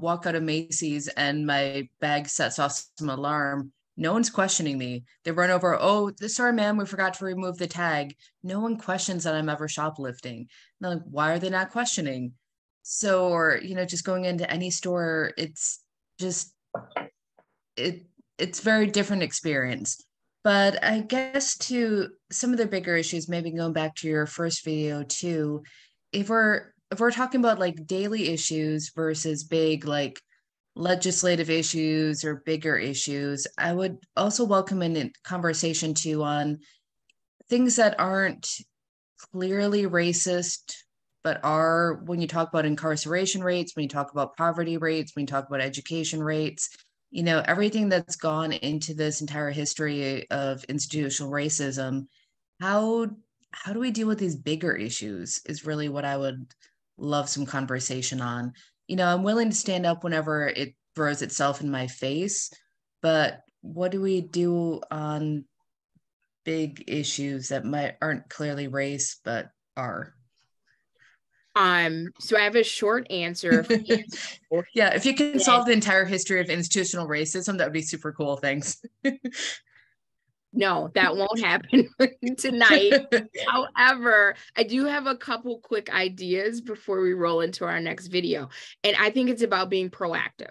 walk out of Macy's and my bag sets off some alarm, no one's questioning me. They run over, oh, sorry, ma'am, we forgot to remove the tag. No one questions that I'm ever shoplifting. And they're like, why are they not questioning? So, or, just going into any store, it's just, it's very different experience. But I guess to some of the bigger issues, maybe going back to your first video too, if we're talking about like daily issues versus big like legislative issues or bigger issues, I would also welcome a conversation too on things that aren't clearly racist, but are, when you talk about incarceration rates, when you talk about poverty rates, when you talk about education rates, you know, everything that's gone into this entire history of institutional racism, how do we deal with these bigger issues is really what I would love some conversation on. You know, I'm willing to stand up whenever it throws itself in my face, but what do we do on big issues that aren't clearly race, but are? So I have a short answer. Yeah, if you can solve the entire history of institutional racism, that would be super cool. Thanks. No, that won't happen tonight. However, I do have a couple quick ideas before we roll into our next video. And I think it's about being proactive.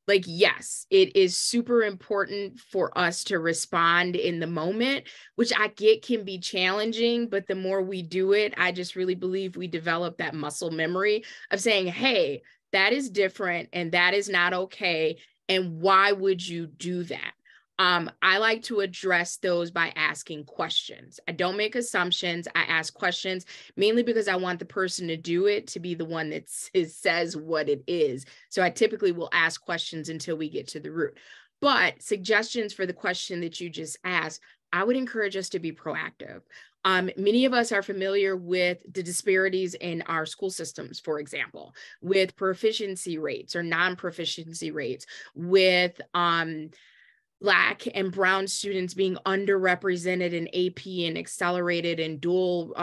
Like, yes, it is super important for us to respond in the moment, which I get can be challenging, but the more we do it, I just really believe we develop that muscle memory of saying, hey, that is different and that is not okay. And why would you do that? I like to address those by asking questions. I don't make assumptions. I ask questions mainly because I want the person to do it to be the one that says what it is. So I typically will ask questions until we get to the root. But suggestions for the question that you just asked, I would encourage us to be proactive. Many of us are familiar with the disparities in our school systems, for example, with proficiency rates or non-proficiency rates, with Black and brown students being underrepresented in AP and accelerated and dual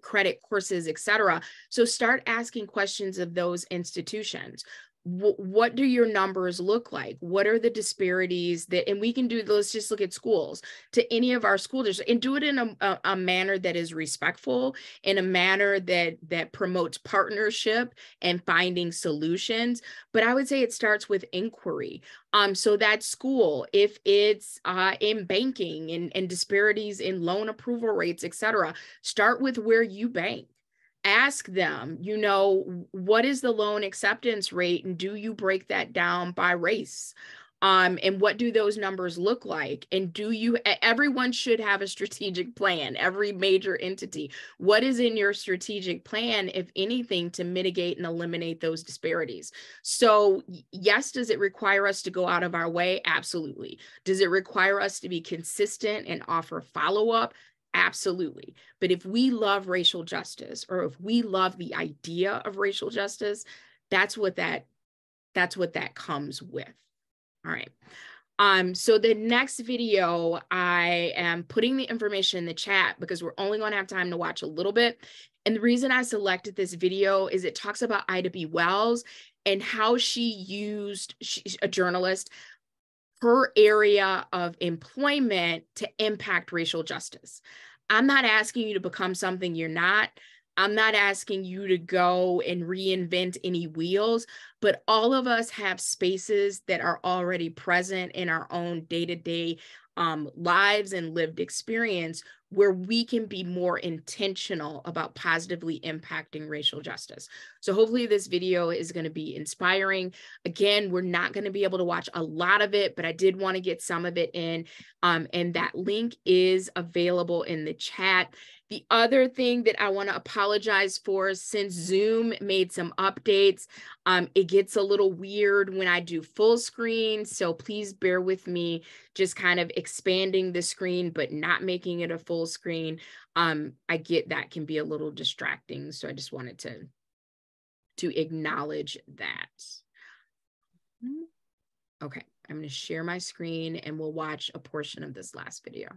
credit courses, et cetera. So start asking questions of those institutions. What do your numbers look like? What are the disparities that, and we can do, let's just look at schools, to any of our school districts and do it in a manner that is respectful, in a manner that promotes partnership and finding solutions. But I would say it starts with inquiry. So that school, if it's in banking and disparities in loan approval rates, et cetera, start with where you bank. Ask them, you know, what is the loan acceptance rate and do you break that down by race? And what do those numbers look like? And everyone should have a strategic plan, every major entity. What is in your strategic plan, if anything, to mitigate and eliminate those disparities? So yes, does it require us to go out of our way? Absolutely. Does it require us to be consistent and offer follow-up? Absolutely. But if we love racial justice, or if we love the idea of racial justice, that's what that comes with. All right. So the next video, I am putting the information in the chat because we're only going to have time to watch a little bit. And the reason I selected this video is it talks about Ida B. Wells and how she's a journalist, her area of employment to impact racial justice. I'm not asking you to become something you're not. I'm not asking you to go and reinvent any wheels, but all of us have spaces that are already present in our own day-to-day lives and lived experience where we can be more intentional about positively impacting racial justice. So hopefully this video is going to be inspiring. Again, we're not going to be able to watch a lot of it, but I did want to get some of it in. And that link is available in the chat. The other thing that I want to apologize for, since Zoom made some updates, it gets a little weird when I do full screen. So please bear with me, just kind of expanding the screen, but not making it a full screen. I get that can be a little distracting. So I just wanted to acknowledge that. Okay, I'm going to share my screen and we'll watch a portion of this last video.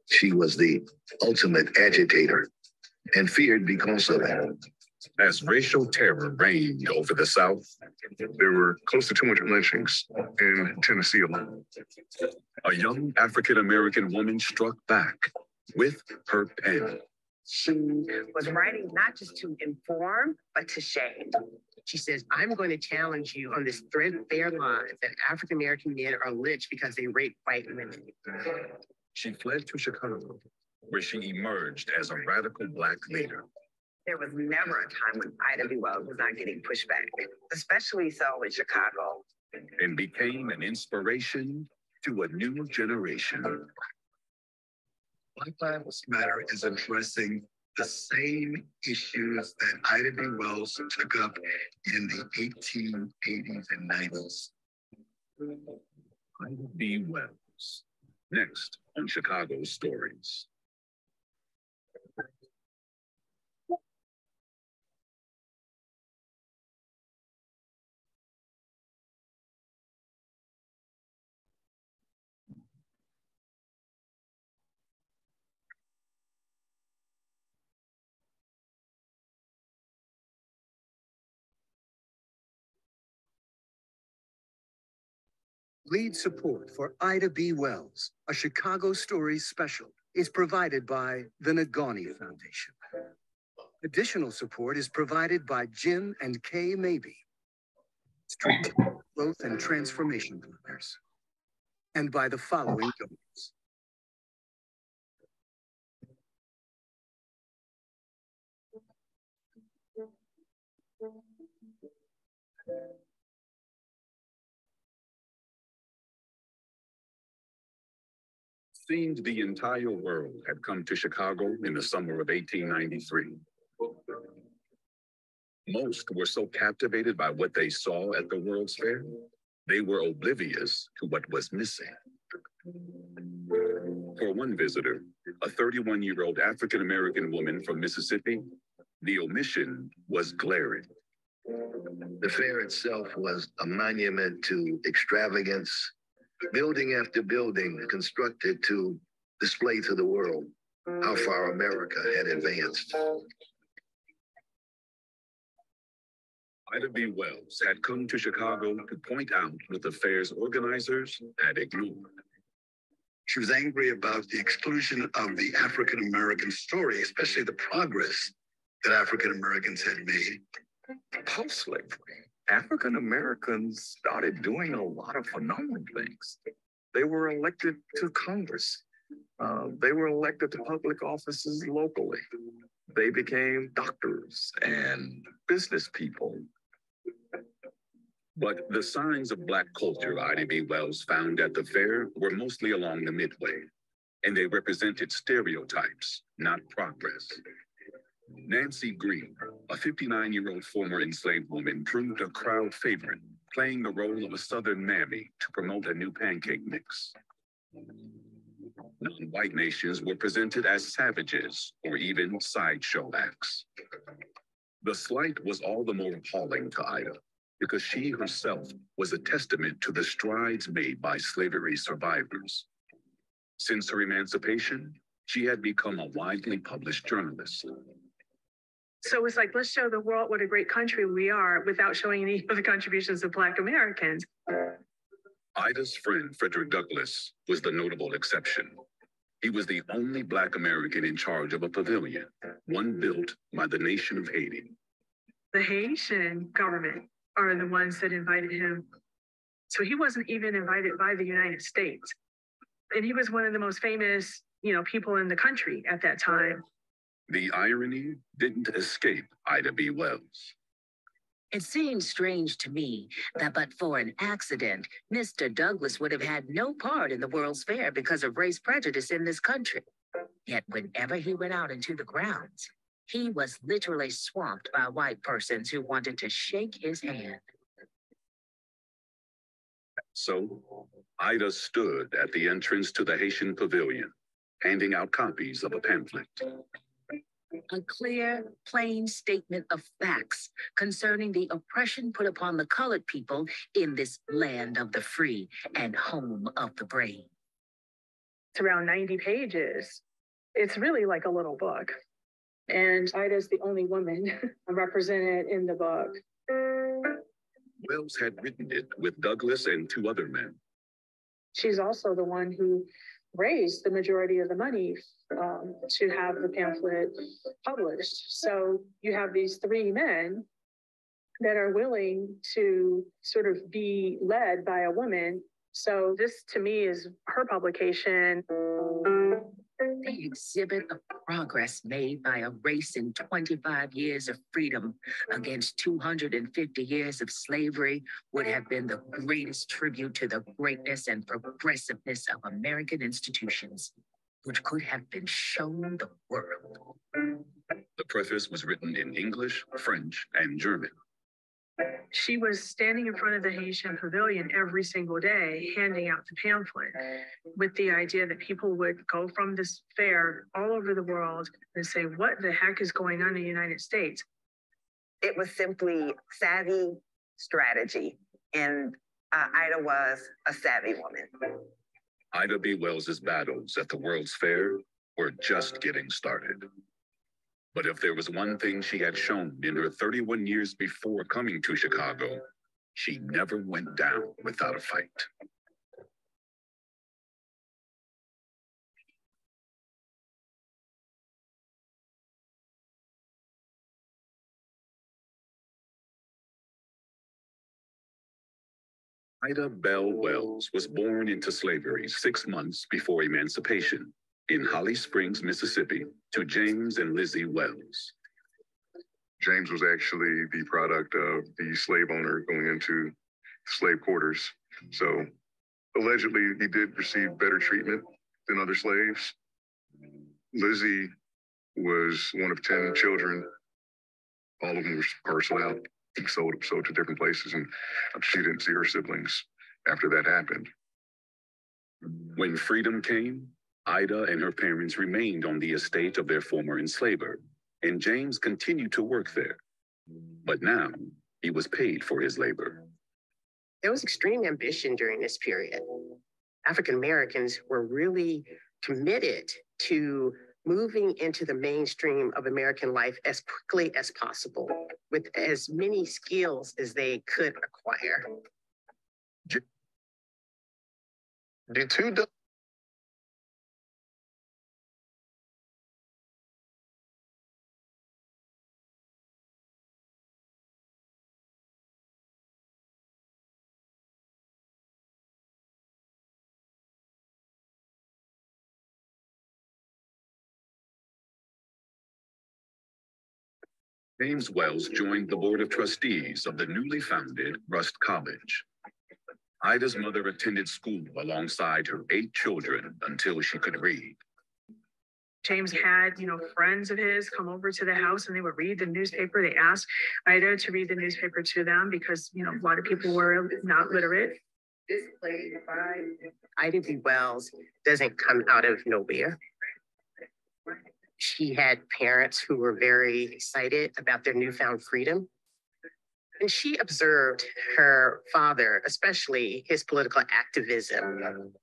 She was the ultimate agitator and feared because of that. As racial terror reigned over the South, There were close to 200 lynchings in Tennessee alone. a young African-American woman struck back with her pen. She was writing not just to inform, but to shame. She says, I'm going to challenge you on this threadbare line that African-American men are lynched because they rape white women. She fled to Chicago, where she emerged as a radical Black leader. There was never a time when Ida B. Wells was not getting pushback, especially so in Chicago. And became an inspiration to a new generation. Black Lives Matter is addressing the same issues that Ida B. Wells took up in the 1880s and 90s. Ida B. Wells. Next on Chicago Stories. Lead support for Ida B. Wells, a Chicago Stories special, is provided by the Nagani Foundation. Additional support is provided by Jim and Kay Mabey, Strategic Growth and Transformation Partners, and by the following donors. Seemed the entire world had come to Chicago in the summer of 1893. Most were so captivated by what they saw at the World's Fair, they were oblivious to what was missing. For one visitor, a 31-year-old African-American woman from Mississippi, the omission was glaring. The fair itself was a monument to extravagance, building after building constructed to display to the world how far America had advanced. Ida B. Wells had come to Chicago to point out what the fair's organizers had ignored. She was angry about the exclusion of the African-American story, especially the progress that African-Americans had made. Post-slavery, African-Americans started doing a lot of phenomenal things. They were elected to Congress. They were elected to public offices locally. They became doctors and business people. But the signs of Black culture Ida B. Wells found at the fair were mostly along the Midway, and they represented stereotypes, not progress. Nancy Green, a 59-year-old former enslaved woman, proved a crowd favorite, playing the role of a Southern mammy to promote a new pancake mix. Non-white nations were presented as savages or even sideshow acts. The slight was all the more appalling to Ida because she herself was a testament to the strides made by slavery survivors. Since her emancipation, she had become a widely published journalist. So it's like, let's show the world what a great country we are without showing any of the contributions of Black Americans. Ida's friend, Frederick Douglass, was the notable exception. He was the only Black American in charge of a pavilion, one built by the nation of Haiti. The Haitian government are the ones that invited him. So he wasn't even invited by the United States. And he was one of the most famous, people in the country at that time. The irony didn't escape Ida B. Wells. It seems strange to me that but for an accident, Mr. Douglass would have had no part in the World's Fair because of race prejudice in this country. Yet whenever he went out into the grounds, he was literally swamped by white persons who wanted to shake his hand. So Ida stood at the entrance to the Haitian pavilion, handing out copies of a pamphlet. A clear, plain statement of facts concerning the oppression put upon the colored people in this land of the free and home of the brave. It's around 90 pages. It's really like a little book. And Ida's the only woman represented in the book. Wells had written it with Douglass and two other men. She's also the one who raised the majority of the money to have the pamphlet published. So you have these three men that are willing to sort of be led by a woman. So this to me is her publication. The exhibit of progress made by a race in 25 years of freedom against 250 years of slavery would have been the greatest tribute to the greatness and progressiveness of American institutions, which could have been shown the world. preface was written in English, French, and German. She was standing in front of the Haitian pavilion every single day, handing out the pamphlet with the idea that people would go from this fair all over the world and say, what the heck is going on in the United States? It was simply savvy strategy, and Ida was a savvy woman. Ida B. Wells's battles at the World's Fair were just getting started. But if there was one thing she had shown in her 31 years before coming to Chicago, she never went down without a fight. Ida Bell Wells was born into slavery 6 months before emancipation in Holly Springs, Mississippi, to James and Lizzie Wells. James was actually the product of the slave owner going into slave quarters. So allegedly, he did receive better treatment than other slaves. Lizzie was one of 10 children. All of them were parceled out, sold to different places, and she didn't see her siblings after that happened. When freedom came, Ida and her parents remained on the estate of their former enslaver, and James continued to work there. But now he was paid for his labor. There was extreme ambition during this period. African Americans were really committed to moving into the mainstream of American life as quickly as possible, with as many skills as they could acquire. James Wells joined the Board of Trustees of the newly founded Rust College. Ida's mother attended school alongside her 8 children until she could read. James had, friends of his come over to the house and they would read the newspaper. They asked Ida to read the newspaper to them because, a lot of people were not literate. This played by Ida B. Wells doesn't come out of nowhere. She had parents who were very excited about their newfound freedom. And she observed her father, especially his political activism.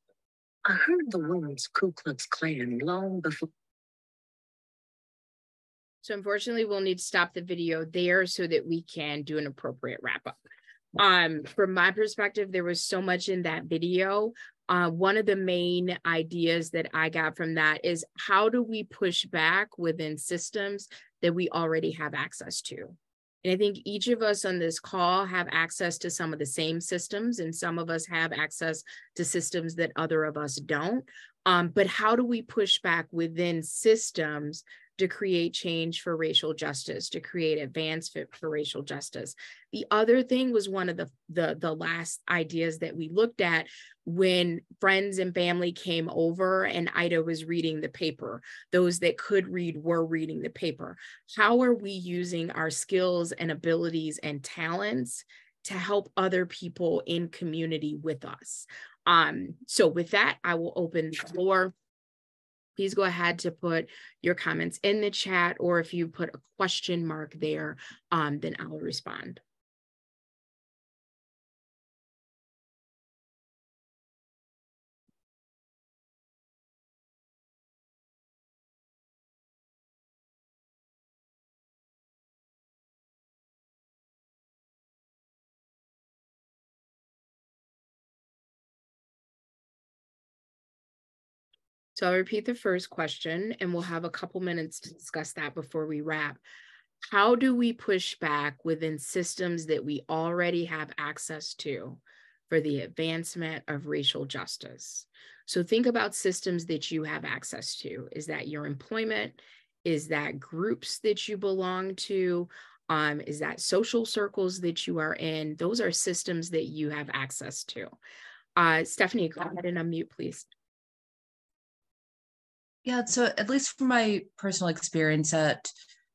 I heard the words Ku Klux Klan long before. So unfortunately, we'll need to stop the video there so that we can do an appropriate wrap up. From my perspective, there was so much in that video. One of the main ideas that I got from that is how do we push back within systems that we already have access to? And I think each of us on this call have access to some of the same systems, and some of us have access to systems that other of us don't. But how do we push back within systems to create change for racial justice, to create advancement for racial justice? The other thing was one of the last ideas that we looked at when friends and family came over and Ida was reading the paper. Those that could read were reading the paper. How are we using our skills and abilities and talents to help other people in community with us? So with that, I will open the floor. Please go ahead to put your comments in the chat, or if you put a question mark there, then I'll respond. So I'll repeat the first question, and we'll have a couple minutes to discuss that before we wrap. How do we push back within systems that we already have access to for the advancement of racial justice? So think about systems that you have access to. Is that your employment? Is that groups that you belong to? Is that social circles that you are in? Those are systems that you have access to. Stephanie, go ahead and unmute, please. Yeah, so at least from my personal experience at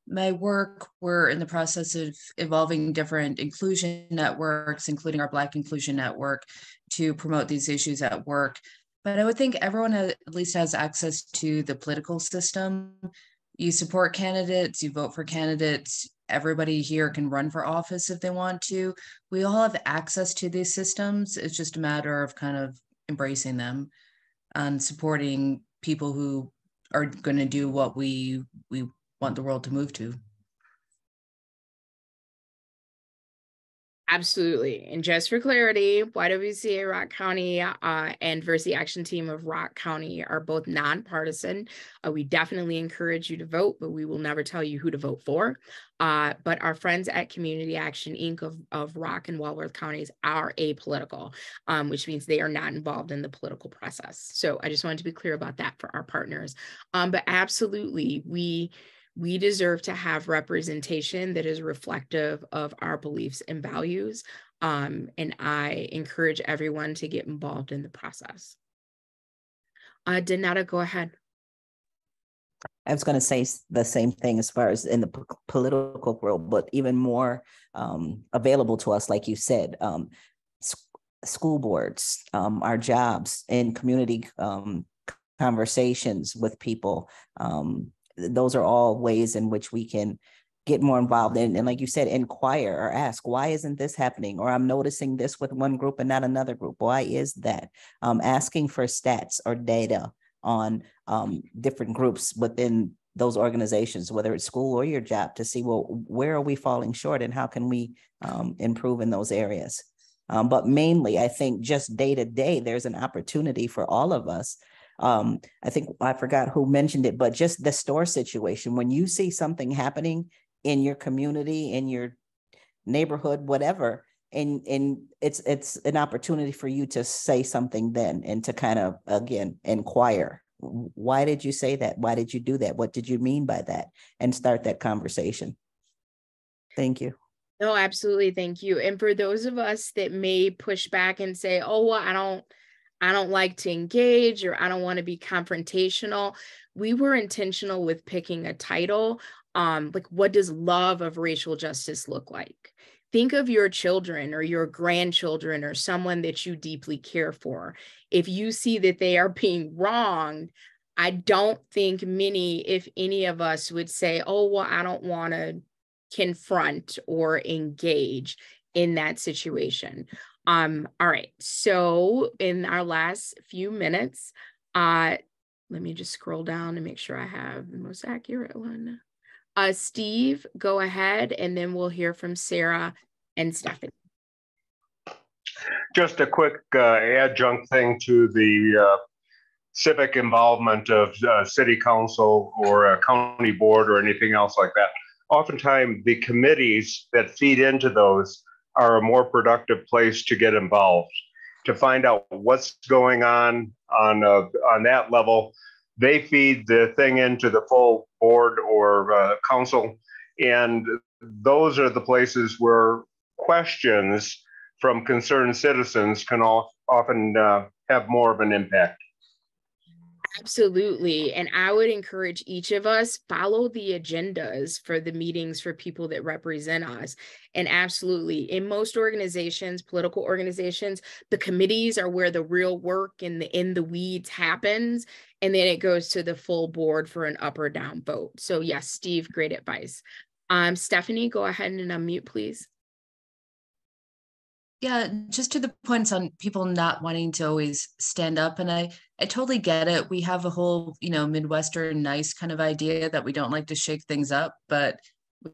my work, we're in the process of evolving different inclusion networks, including our Black Inclusion Network, to promote these issues at work. But I would think everyone at least has access to the political system. You support candidates, you vote for candidates. Everybody here can run for office if they want to. We all have access to these systems. It's just a matter of kind of embracing them and supporting people who are going to do what we want the world to move to. Absolutely. And just for clarity, YWCA Rock County and Diversity Action Team of Rock County are both nonpartisan. We definitely encourage you to vote, but we will never tell you who to vote for. But our friends at Community Action Inc. of Rock and Walworth counties are apolitical, which means they are not involved in the political process. So I just wanted to be clear about that for our partners. But absolutely, we deserve to have representation that is reflective of our beliefs and values. And I encourage everyone to get involved in the process. Donetta, go ahead. I was going to say the same thing as far as in the political world, but even more available to us, like you said, school boards, our jobs, and community conversations with people. Those are all ways in which we can get more involved in, and like you said, inquire or ask, why isn't this happening? Or I'm noticing this with one group and not another group. Why is that? Asking for stats or data on different groups within those organizations, whether it's school or your job, to see, well, where are we falling short and how can we improve in those areas? But mainly, I think just day to day, there's an opportunity for all of us. I think I forgot who mentioned it, but just the store situation, when you see something happening in your community, in your neighborhood, whatever, and it's an opportunity for you to say something then, and to kind of, again, inquire. Why did you say that? Why did you do that? What did you mean by that? And start that conversation. Thank you. No, absolutely. Thank you. And for those of us that may push back and say, oh, well, I don't like to engage, or I don't want to be confrontational. We were intentional with picking a title. Like, what does love of racial justice look like? Think of your children or your grandchildren or someone that you deeply care for. If you see that they are being wronged, I don't think many, if any of us, would say, oh, well, I don't want to confront or engage in that situation. All right, so in our last few minutes, let me just scroll down and make sure I have the most accurate one. Steve, go ahead, and then we'll hear from Sarah and Stephanie. Just a quick adjunct thing to the civic involvement of city council or a county board or anything else like that. Oftentimes, the committees that feed into those are a more productive place to get involved, to find out what's going on that level. They feed the thing into the full board or council, and those are the places where questions from concerned citizens can often have more of an impact. Absolutely. And I would encourage each of us, follow the agendas for the meetings for people that represent us. And absolutely, in most organizations, political organizations, the committees are where the real work and the in the weeds happens. And then it goes to the full board for an up or down vote. So yes, Steve, great advice. Stephanie, go ahead and unmute, please. Yeah, just to the points on people not wanting to always stand up. And I totally get it. We have a whole, Midwestern nice kind of idea that we don't like to shake things up, but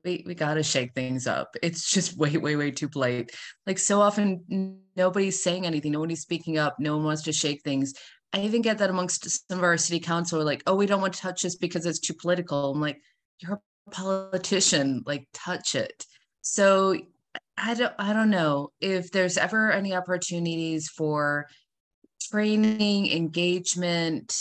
we got to shake things up. It's just way, way, way too polite. Like, so often nobody's saying anything. Nobody's speaking up. No one wants to shake things. I even get that amongst some of our city council are like, oh, we don't want to touch this because it's too political. I'm like, you're a politician, like, touch it. So I don't know if there's ever any opportunities for training, engagement,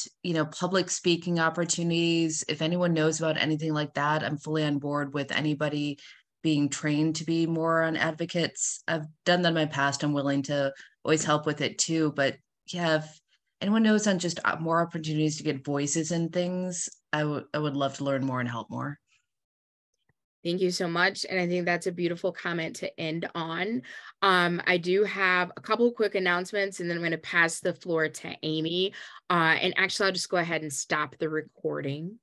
public speaking opportunities. If anyone knows about anything like that, I'm fully on board with anybody being trained to be more on advocates. I've done that in my past. I'm willing to always help with it too. But yeah, if anyone knows on just more opportunities to get voices and things, I would love to learn more and help more. Thank you so much. And I think that's a beautiful comment to end on. I do have a couple of quick announcements, and then I'm going to pass the floor to Amy. And actually, I'll just go ahead and stop the recording.